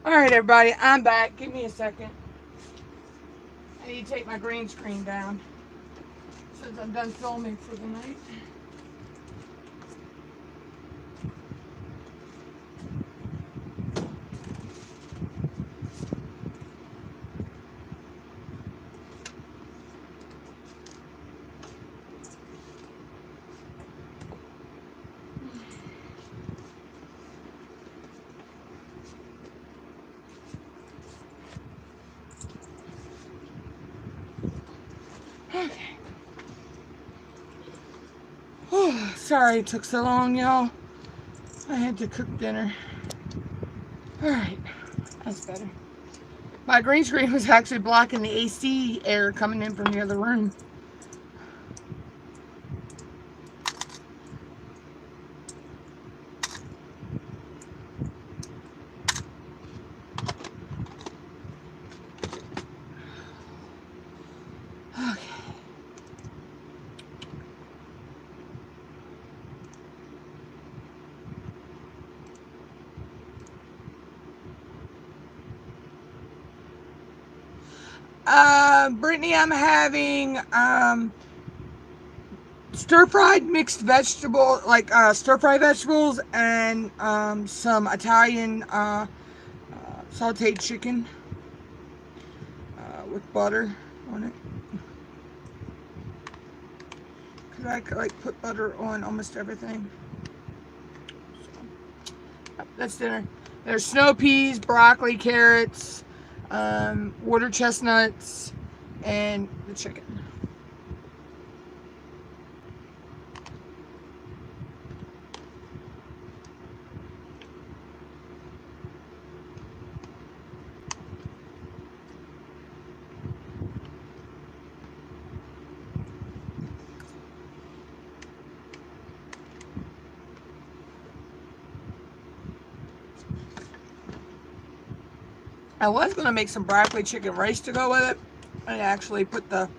Alright, everybody, I'm back. Give me a second. I need to take my green screen down since I'm done filming for the night. Okay. Oh, sorry it took so long, y'all. I had to cook dinner. Alright, that's better. My green screen was actually blocking the AC air coming in from the other room. Okay. Brittany, I'm having stir-fried mixed vegetable, like stir-fried vegetables, and some Italian sauteed chicken with butter on it. Cause I like put butter on almost everything. So, that's dinner. There's snow peas, broccoli, carrots, water chestnuts, and the chicken. I was going to make some broccoli chicken rice to go with it. I actually put the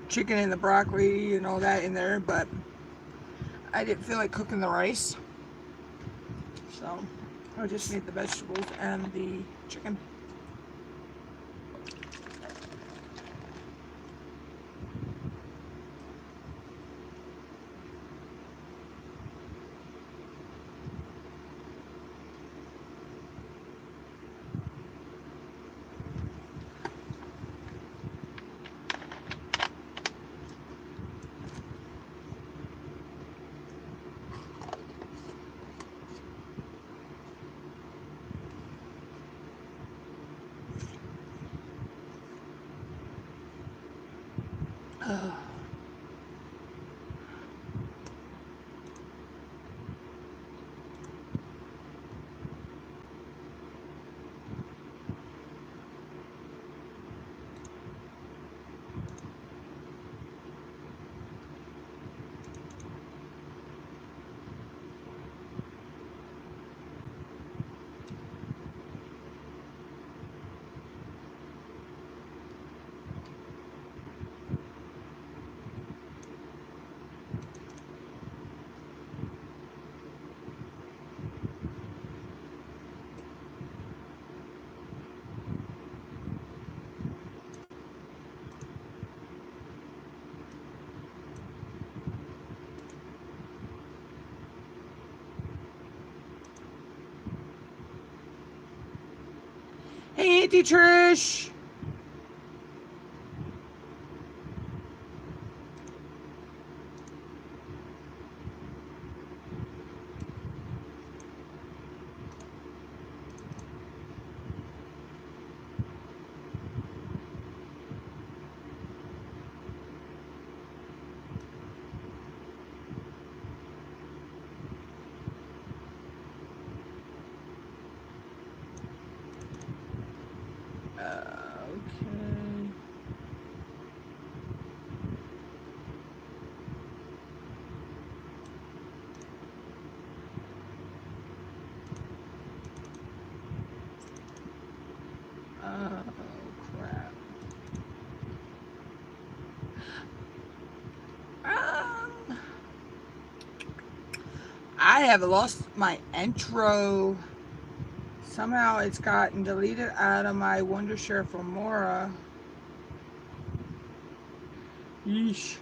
chicken and the broccoli and all that in there, but I didn't feel like cooking the rice. So I just made the vegetables and the chicken. Hey, Auntie Trish. Okay. Oh, crap. I have lost my intro. Somehow it's gotten deleted out of my Wondershare for Mora. Yeesh.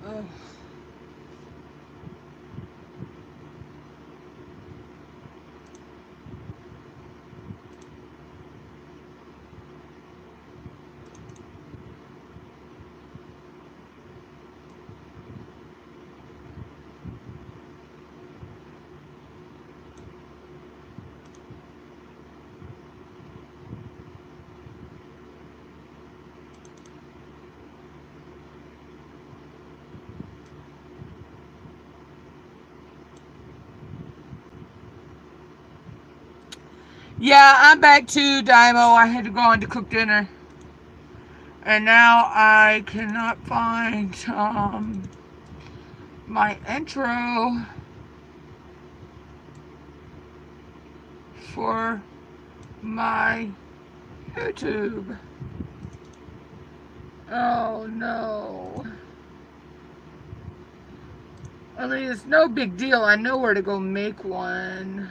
Oh. Yeah, I'm back to Dymo. I had to go on to cook dinner. And now I cannot find my intro for my YouTube. Oh no. I mean, it's no big deal. I know where to go make one.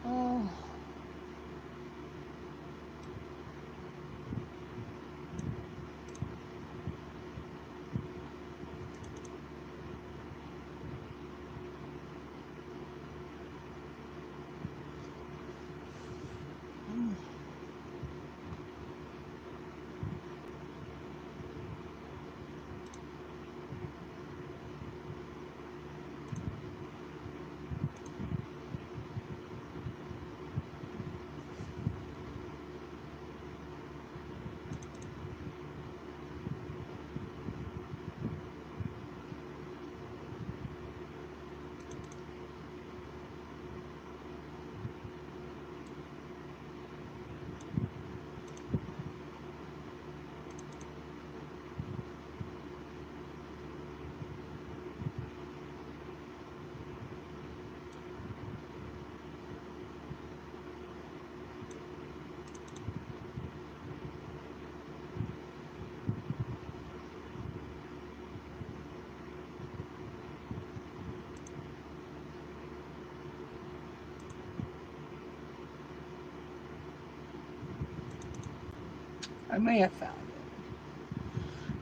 Oh. I may have found it.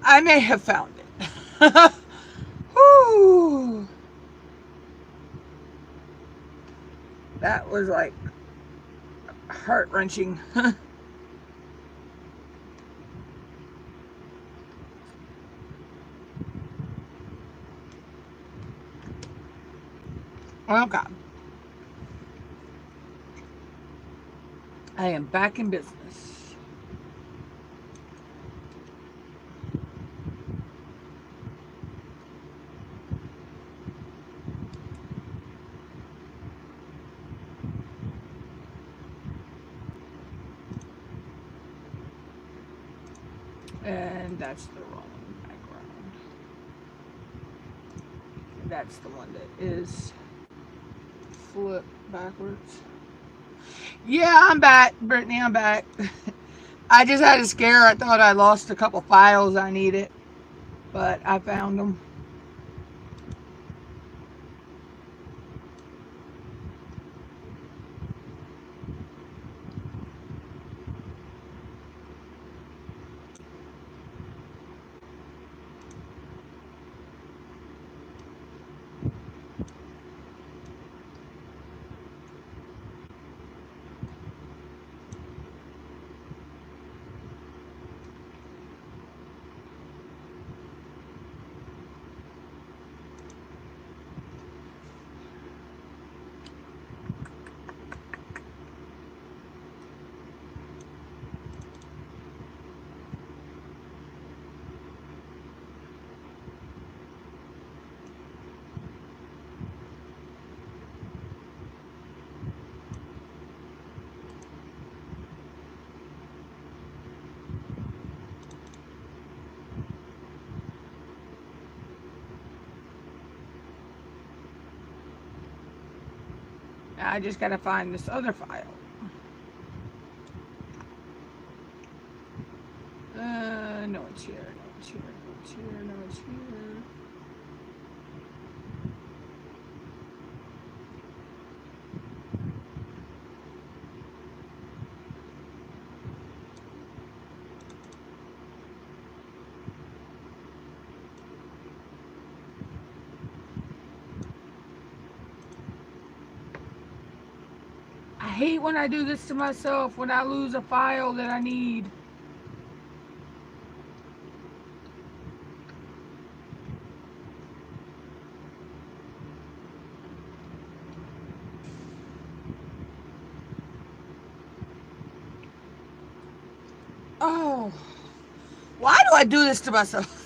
I may have found it. Whew. That was like heart wrenching. Okay. I am back in business. And that's the wrong background. That's the one that is flipped backwards. Yeah, I'm back, Brittany. I'm back. I just had a scare. I thought I lost a couple files I needed, but I found them. I just gotta find this other file. No, it's here. No, it's here. No, it's here. No, it's here. I hate when I do this to myself, when I lose a file that I need. Oh, why do I do this to myself?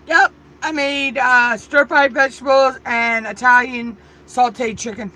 Yep, I made stir-fried vegetables and Italian sauteed chicken.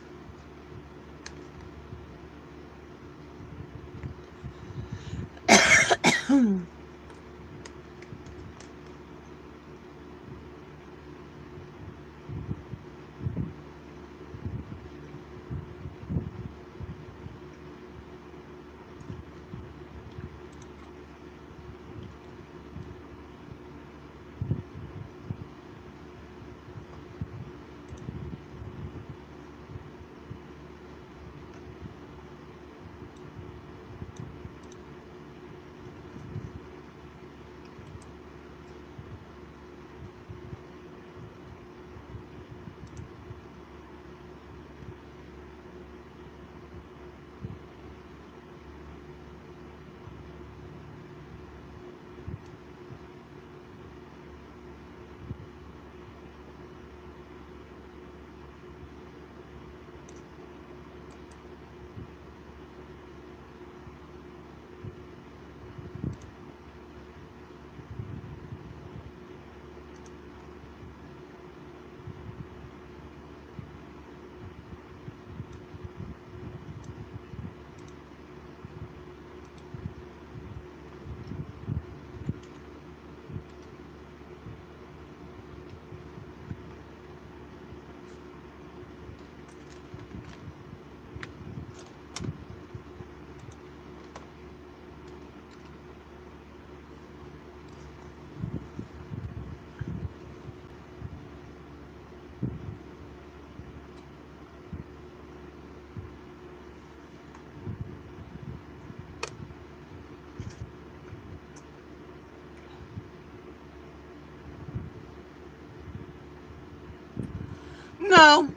No,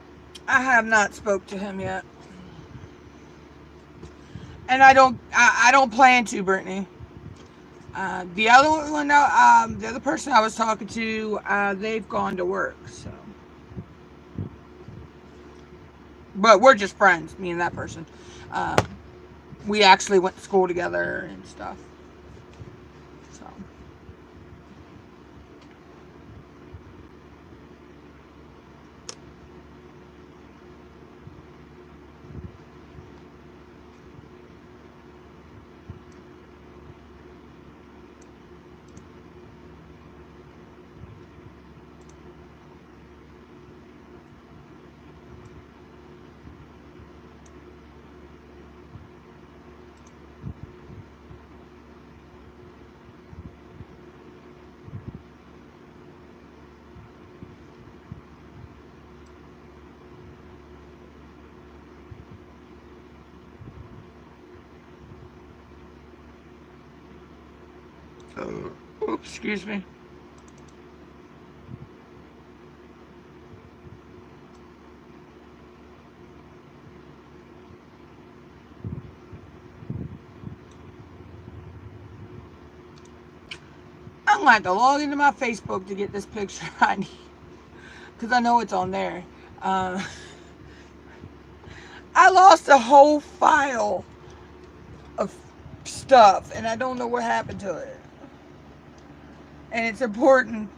I have not spoke to him yet. And I don't plan to, Brittany. The other one, the other person I was talking to, they've gone to work. So, but we're just friends, me and that person. Uh, we actually went to school together and stuff. So, oops, excuse me. I'm going to have to log into my Facebook to get this picture I need. Because I know it's on there. Uh, I lost a whole file of stuff, and I don't know what happened to it. And it's important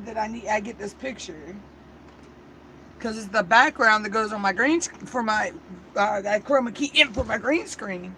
that I get this picture because it's the background that goes on my green for my that chroma key in for my green screen.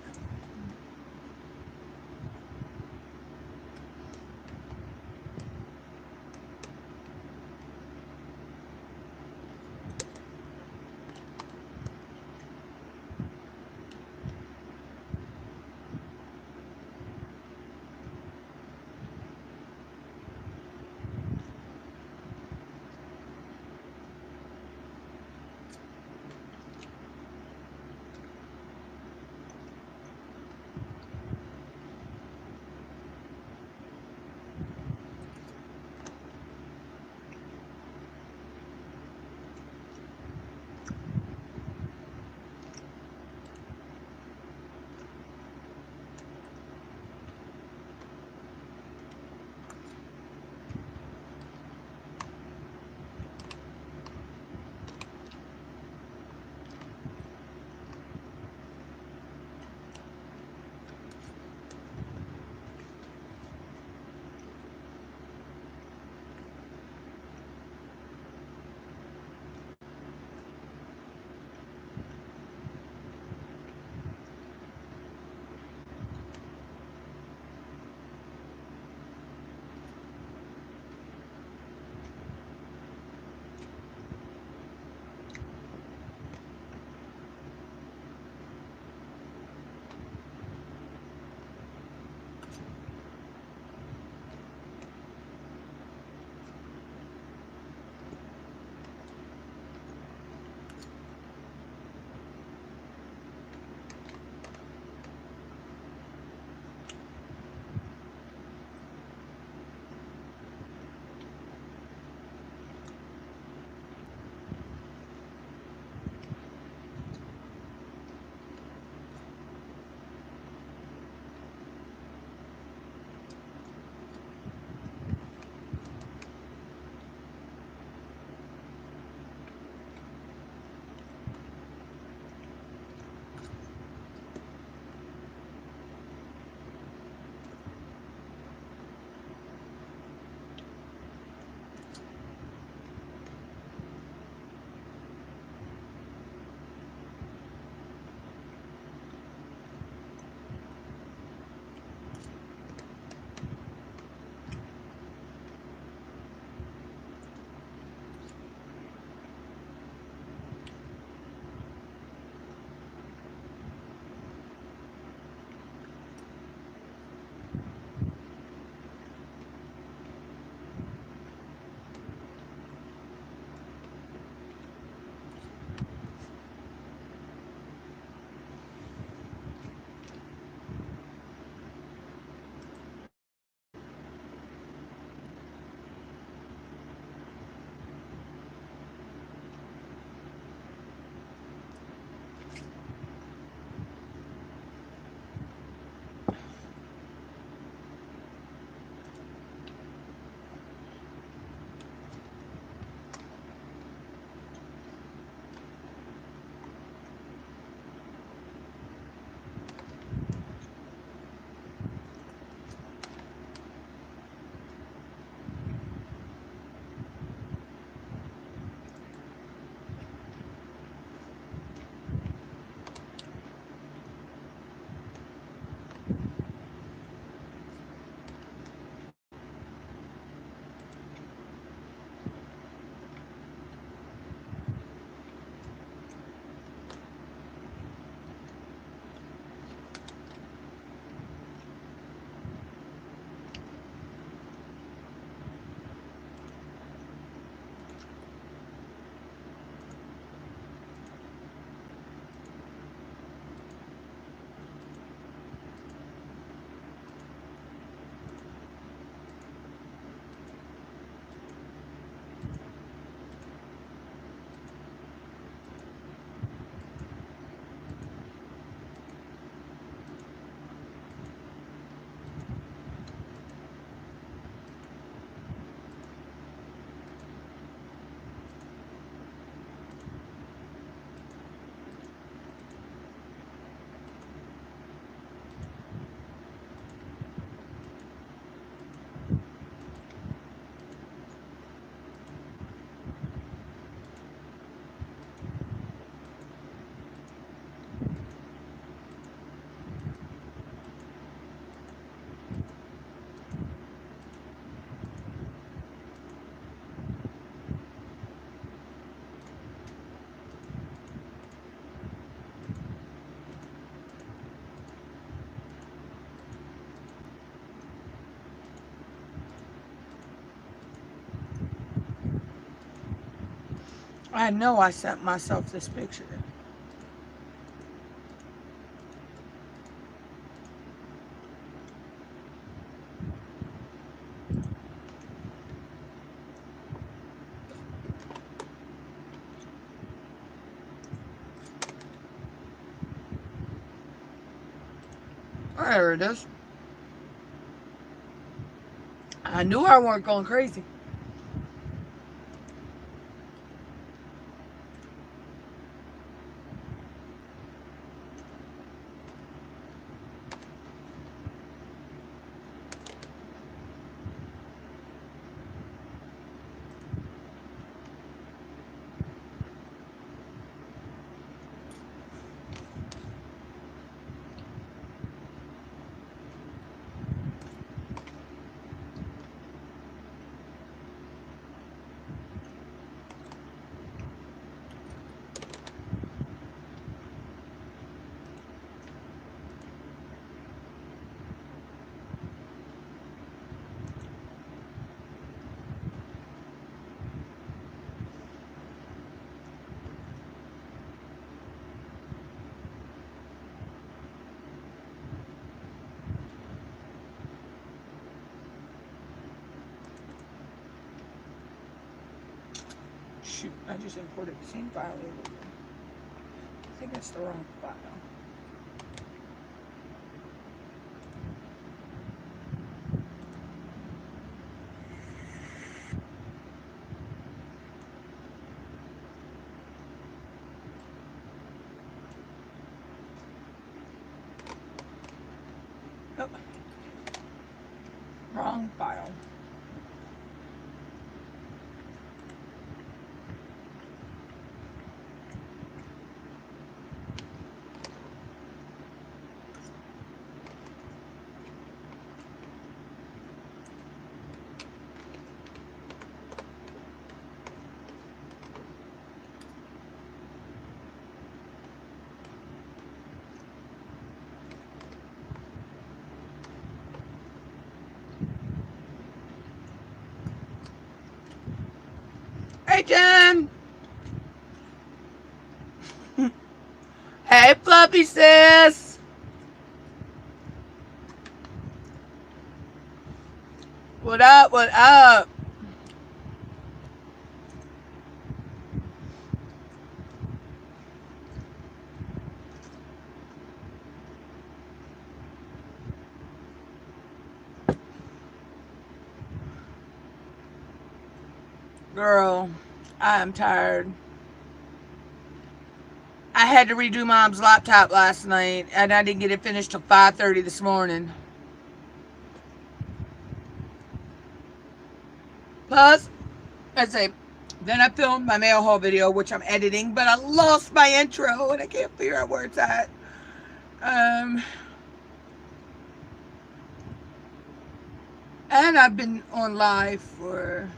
I know I sent myself this picture. Oh, there it is. I knew I weren't going crazy. Shoot, I just imported the same file over again. I think that's the wrong file. Oh, wrong file. Hey, Jen! Hey, Fluffy sis! What up, what up? Girl, I am tired. I had to redo Mom's laptop last night, and I didn't get it finished till 5:30 this morning. Plus, I say, then I filmed my mail haul video, which I'm editing, but I lost my intro, and I can't figure out where it's at. And I've been on live for...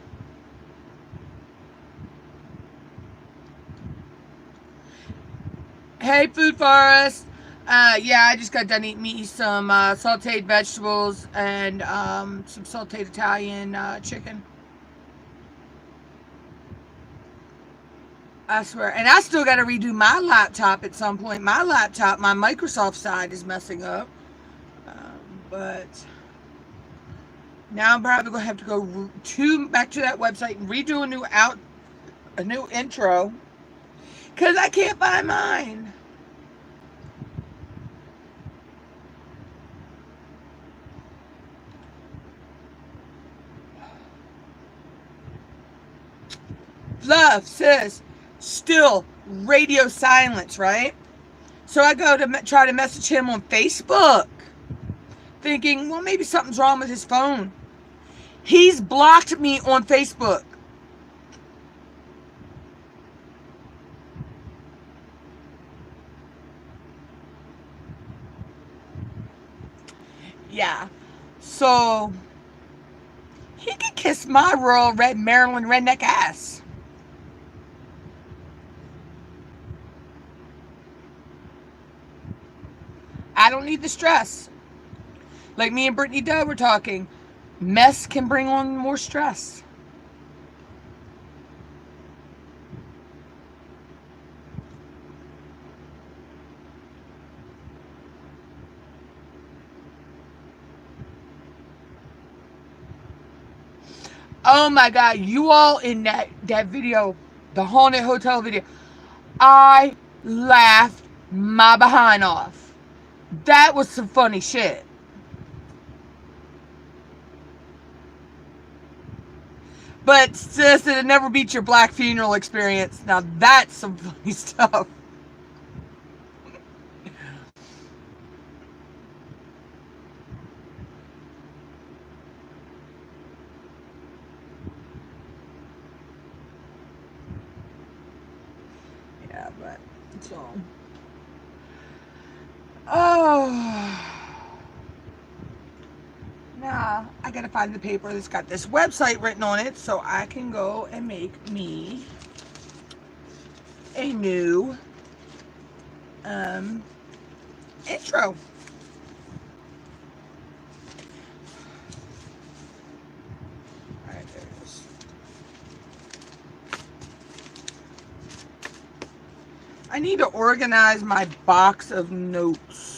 Hey, Food Forest. Yeah, I just got done eating me some sauteed vegetables and some sauteed Italian chicken. I swear. And I still got to redo my laptop at some point. My laptop, my Microsoft side is messing up. But now I'm probably going to have to go back to that website and redo a new intro. Because I can't find mine. Love, sis, still radio silence, right? So I go to try to message him on Facebook, thinking, well, maybe something's wrong with his phone. He's blocked me on Facebook. Yeah. So he can kiss my rural red Maryland redneck ass. I don't need the stress. Like me and Brittany Doe were talking, mess can bring on more stress. Oh my God, you all in that video, the haunted hotel video, I laughed my behind off. That was some funny shit. But sis, it never beats your black funeral experience. Now that's some funny stuff. Yeah, but so. Oh. Now I gotta find the paper that's got this website written on it so I can go and make me a new intro. Alright, there it is. I need to organize my box of notes.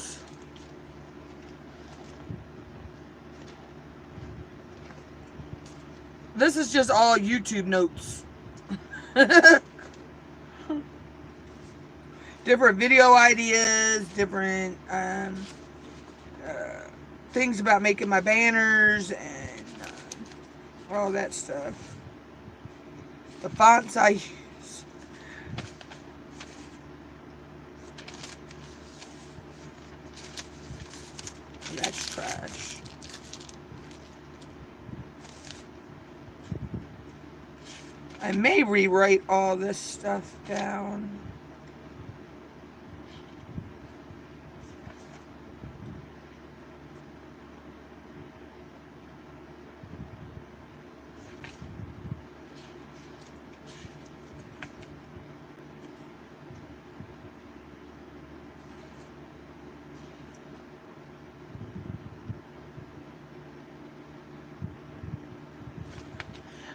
This is just all YouTube notes. Different video ideas, different things about making my banners and all that stuff. The fonts I use. That's trash. I may rewrite all this stuff down.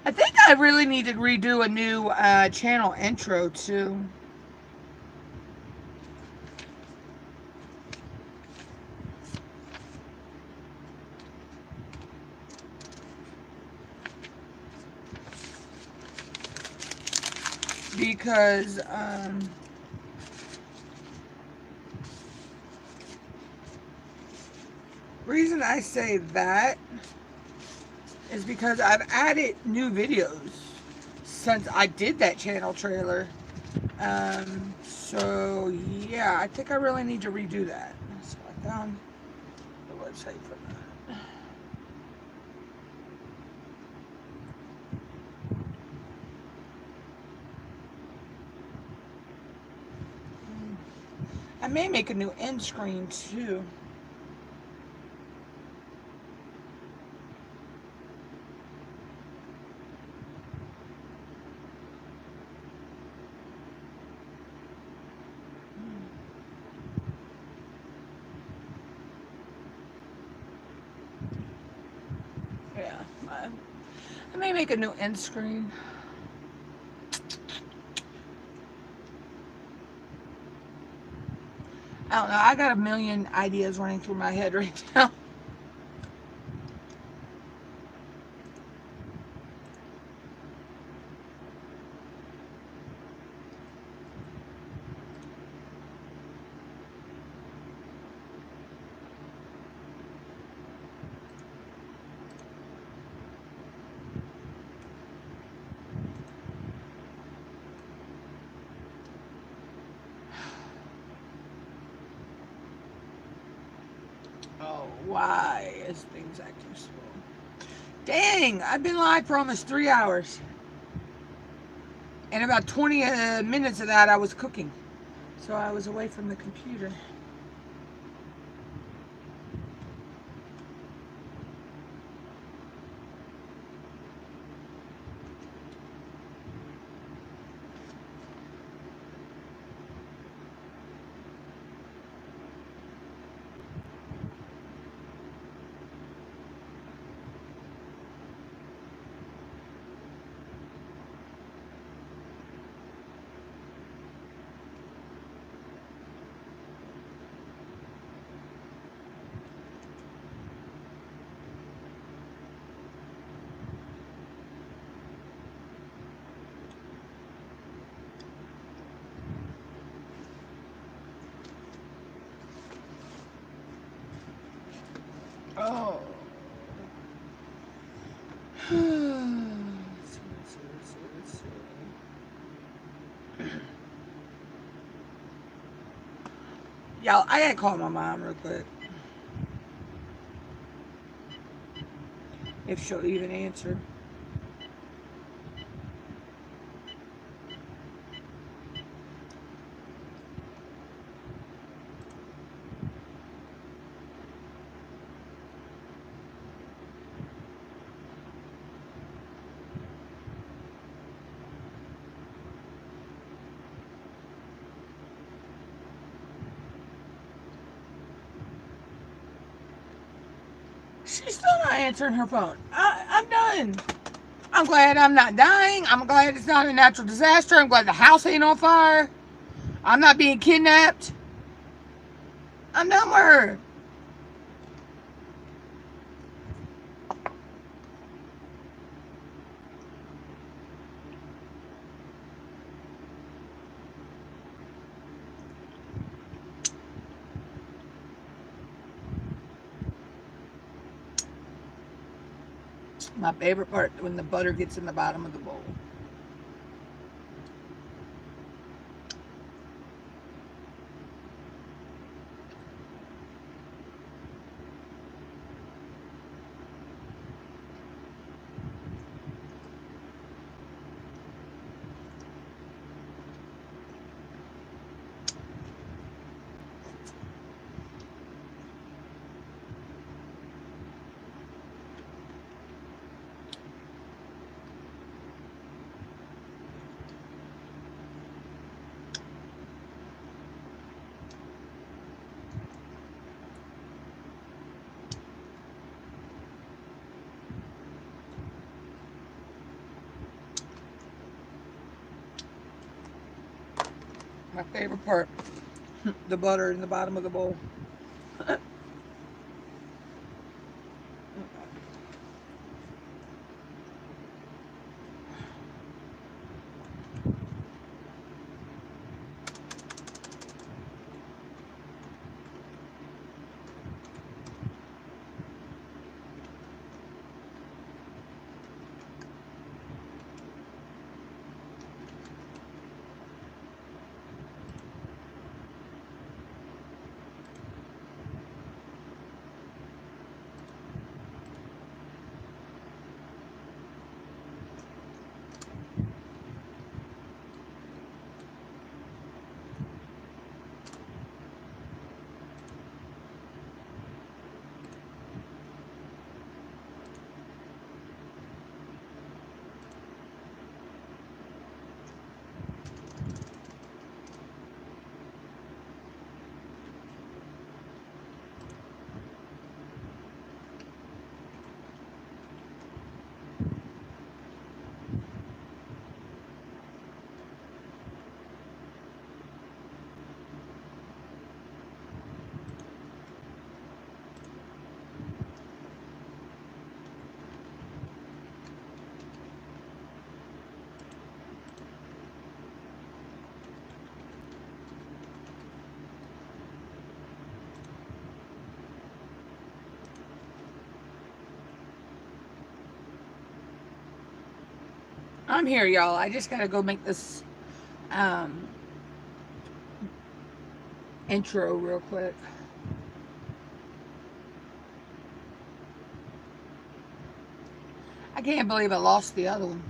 I think I really need to redo a new channel intro too. Because reason I say that is because I've added new videos since I did that channel trailer. So yeah, I think I really need to redo that. So I found the website for that. I may make a new end screen too. Yeah, I may make a new end screen. I don't know. I got a million ideas running through my head right now. Oh, why is things acting slow? Dang, I've been live for almost 3 hours. And about 20 minutes of that I was cooking. So I was away from the computer. Y'all, I gotta call my mom real quick. If she'll even answer. She's still not answering her phone. I'm done. I'm glad I'm not dying. I'm glad it's not a natural disaster. I'm glad the house ain't on fire. I'm not being kidnapped. I'm done with her. My favorite part when the butter gets in the bottom of the bowl. My favorite part. The butter in the bottom of the bowl. I'm here, y'all. I just gotta go make this um, intro real quick. I can't believe I lost the other one.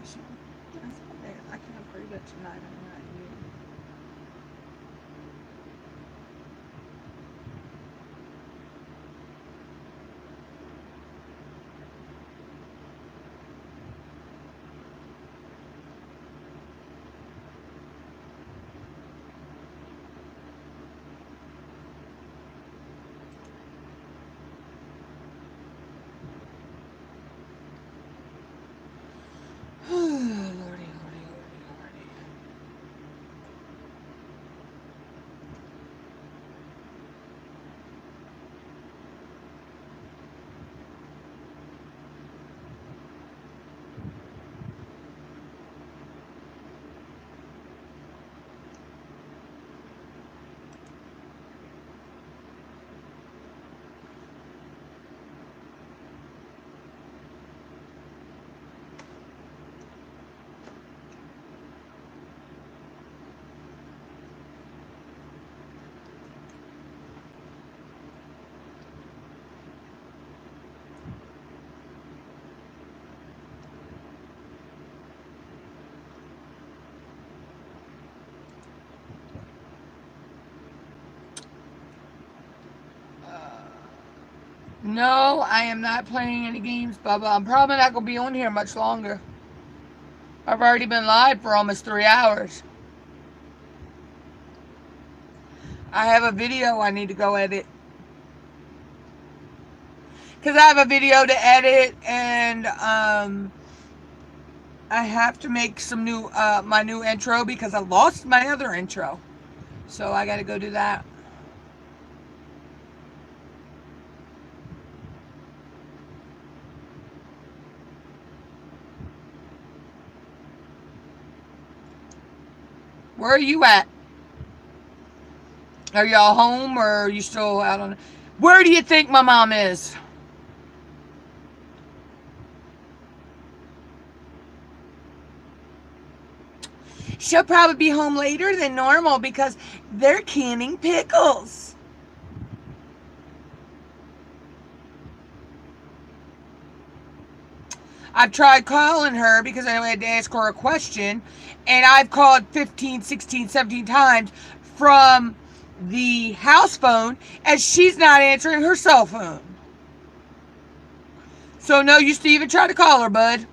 So that's okay. I can approve it tonight. I'm not you. Lordy, lordy, lordy, lordy. No, I am not playing any games, Bubba. I'm probably not going to be on here much longer. I've already been live for almost 3 hours. I have a video I need to go edit. Because I have a video to edit, and I have to make some new, my new intro because I lost my other intro. So I got to go do that. Where are you at? Are y'all home or are you still out on? Where do you think my mom is? She'll probably be home later than normal because they're canning pickles. I've tried calling her because I had to ask her a question, and I've called 15, 16, 17 times from the house phone, and she's not answering her cell phone. So no use to even try to call her, bud.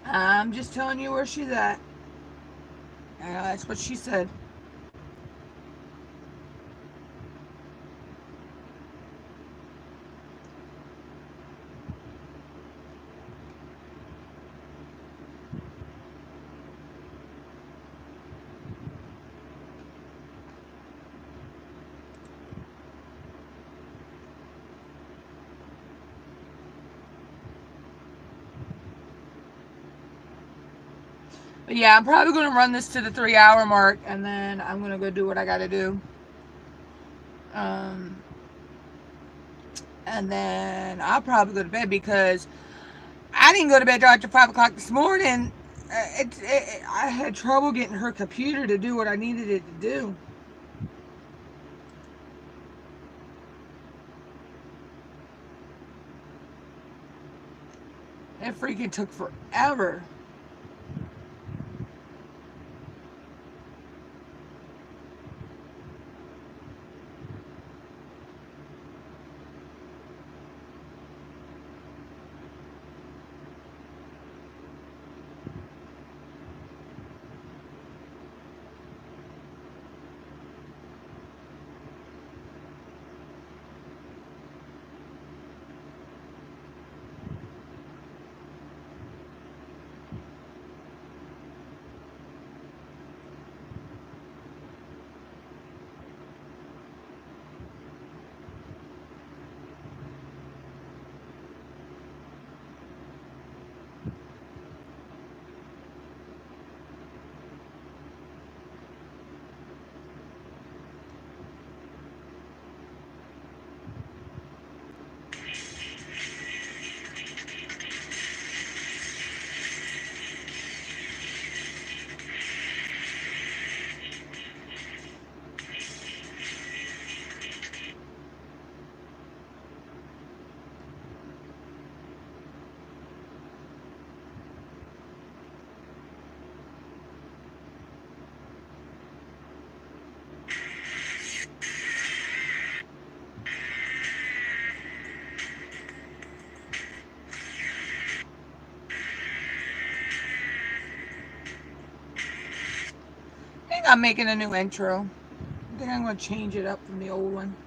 I'm just telling you where she's at. That's what she said. But yeah, I'm probably going to run this to the 3 hour mark, and then I'm going to go do what I got to do. Um, and then I'll probably go to bed because I didn't go to bed till after 5 o'clock this morning. I had trouble getting her computer to do what I needed it to do. It freaking took forever. I'm making a new intro. I think I'm going to change it up from the old one.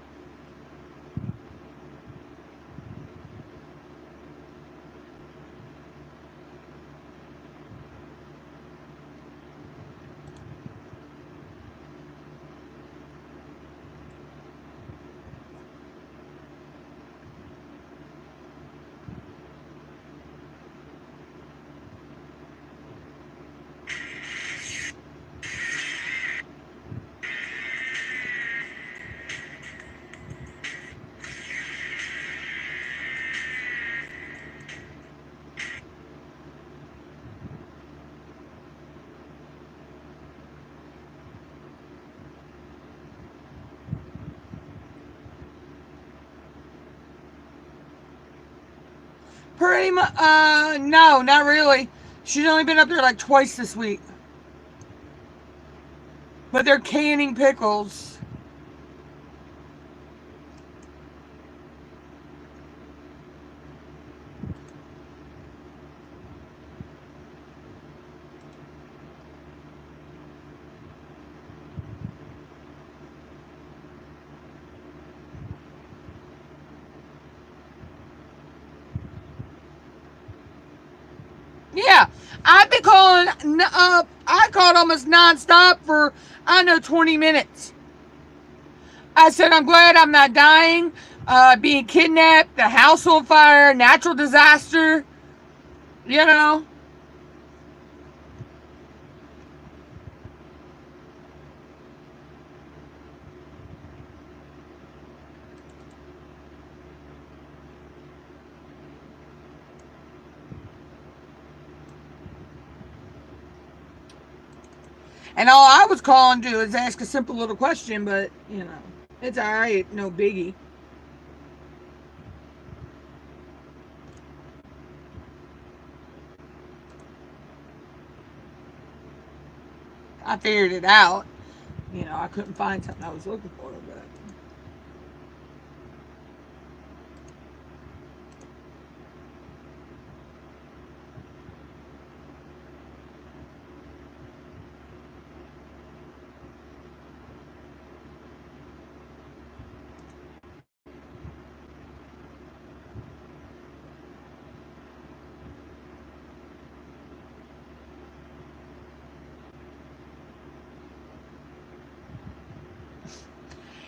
Pretty much, no, not really. She's only been up there like twice this week. But they're canning pickles. Yeah, I've been calling. I called almost nonstop for 20 minutes. I said I'm glad I'm not dying, being kidnapped, the house on fire, natural disaster. You know. And all I was calling to is ask a simple little question, but it's all right, no biggie. I figured it out. I couldn't find something I was looking for, but.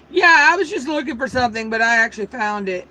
Yeah, I was just looking for something, but I actually found it.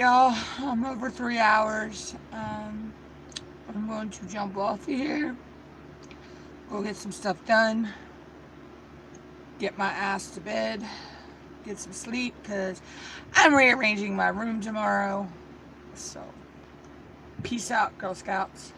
y'all. I'm over 3 hours. I'm going to jump off here, go get some stuff done, get my ass to bed, get some sleep, because I'm rearranging my room tomorrow. So, peace out, Girl Scouts.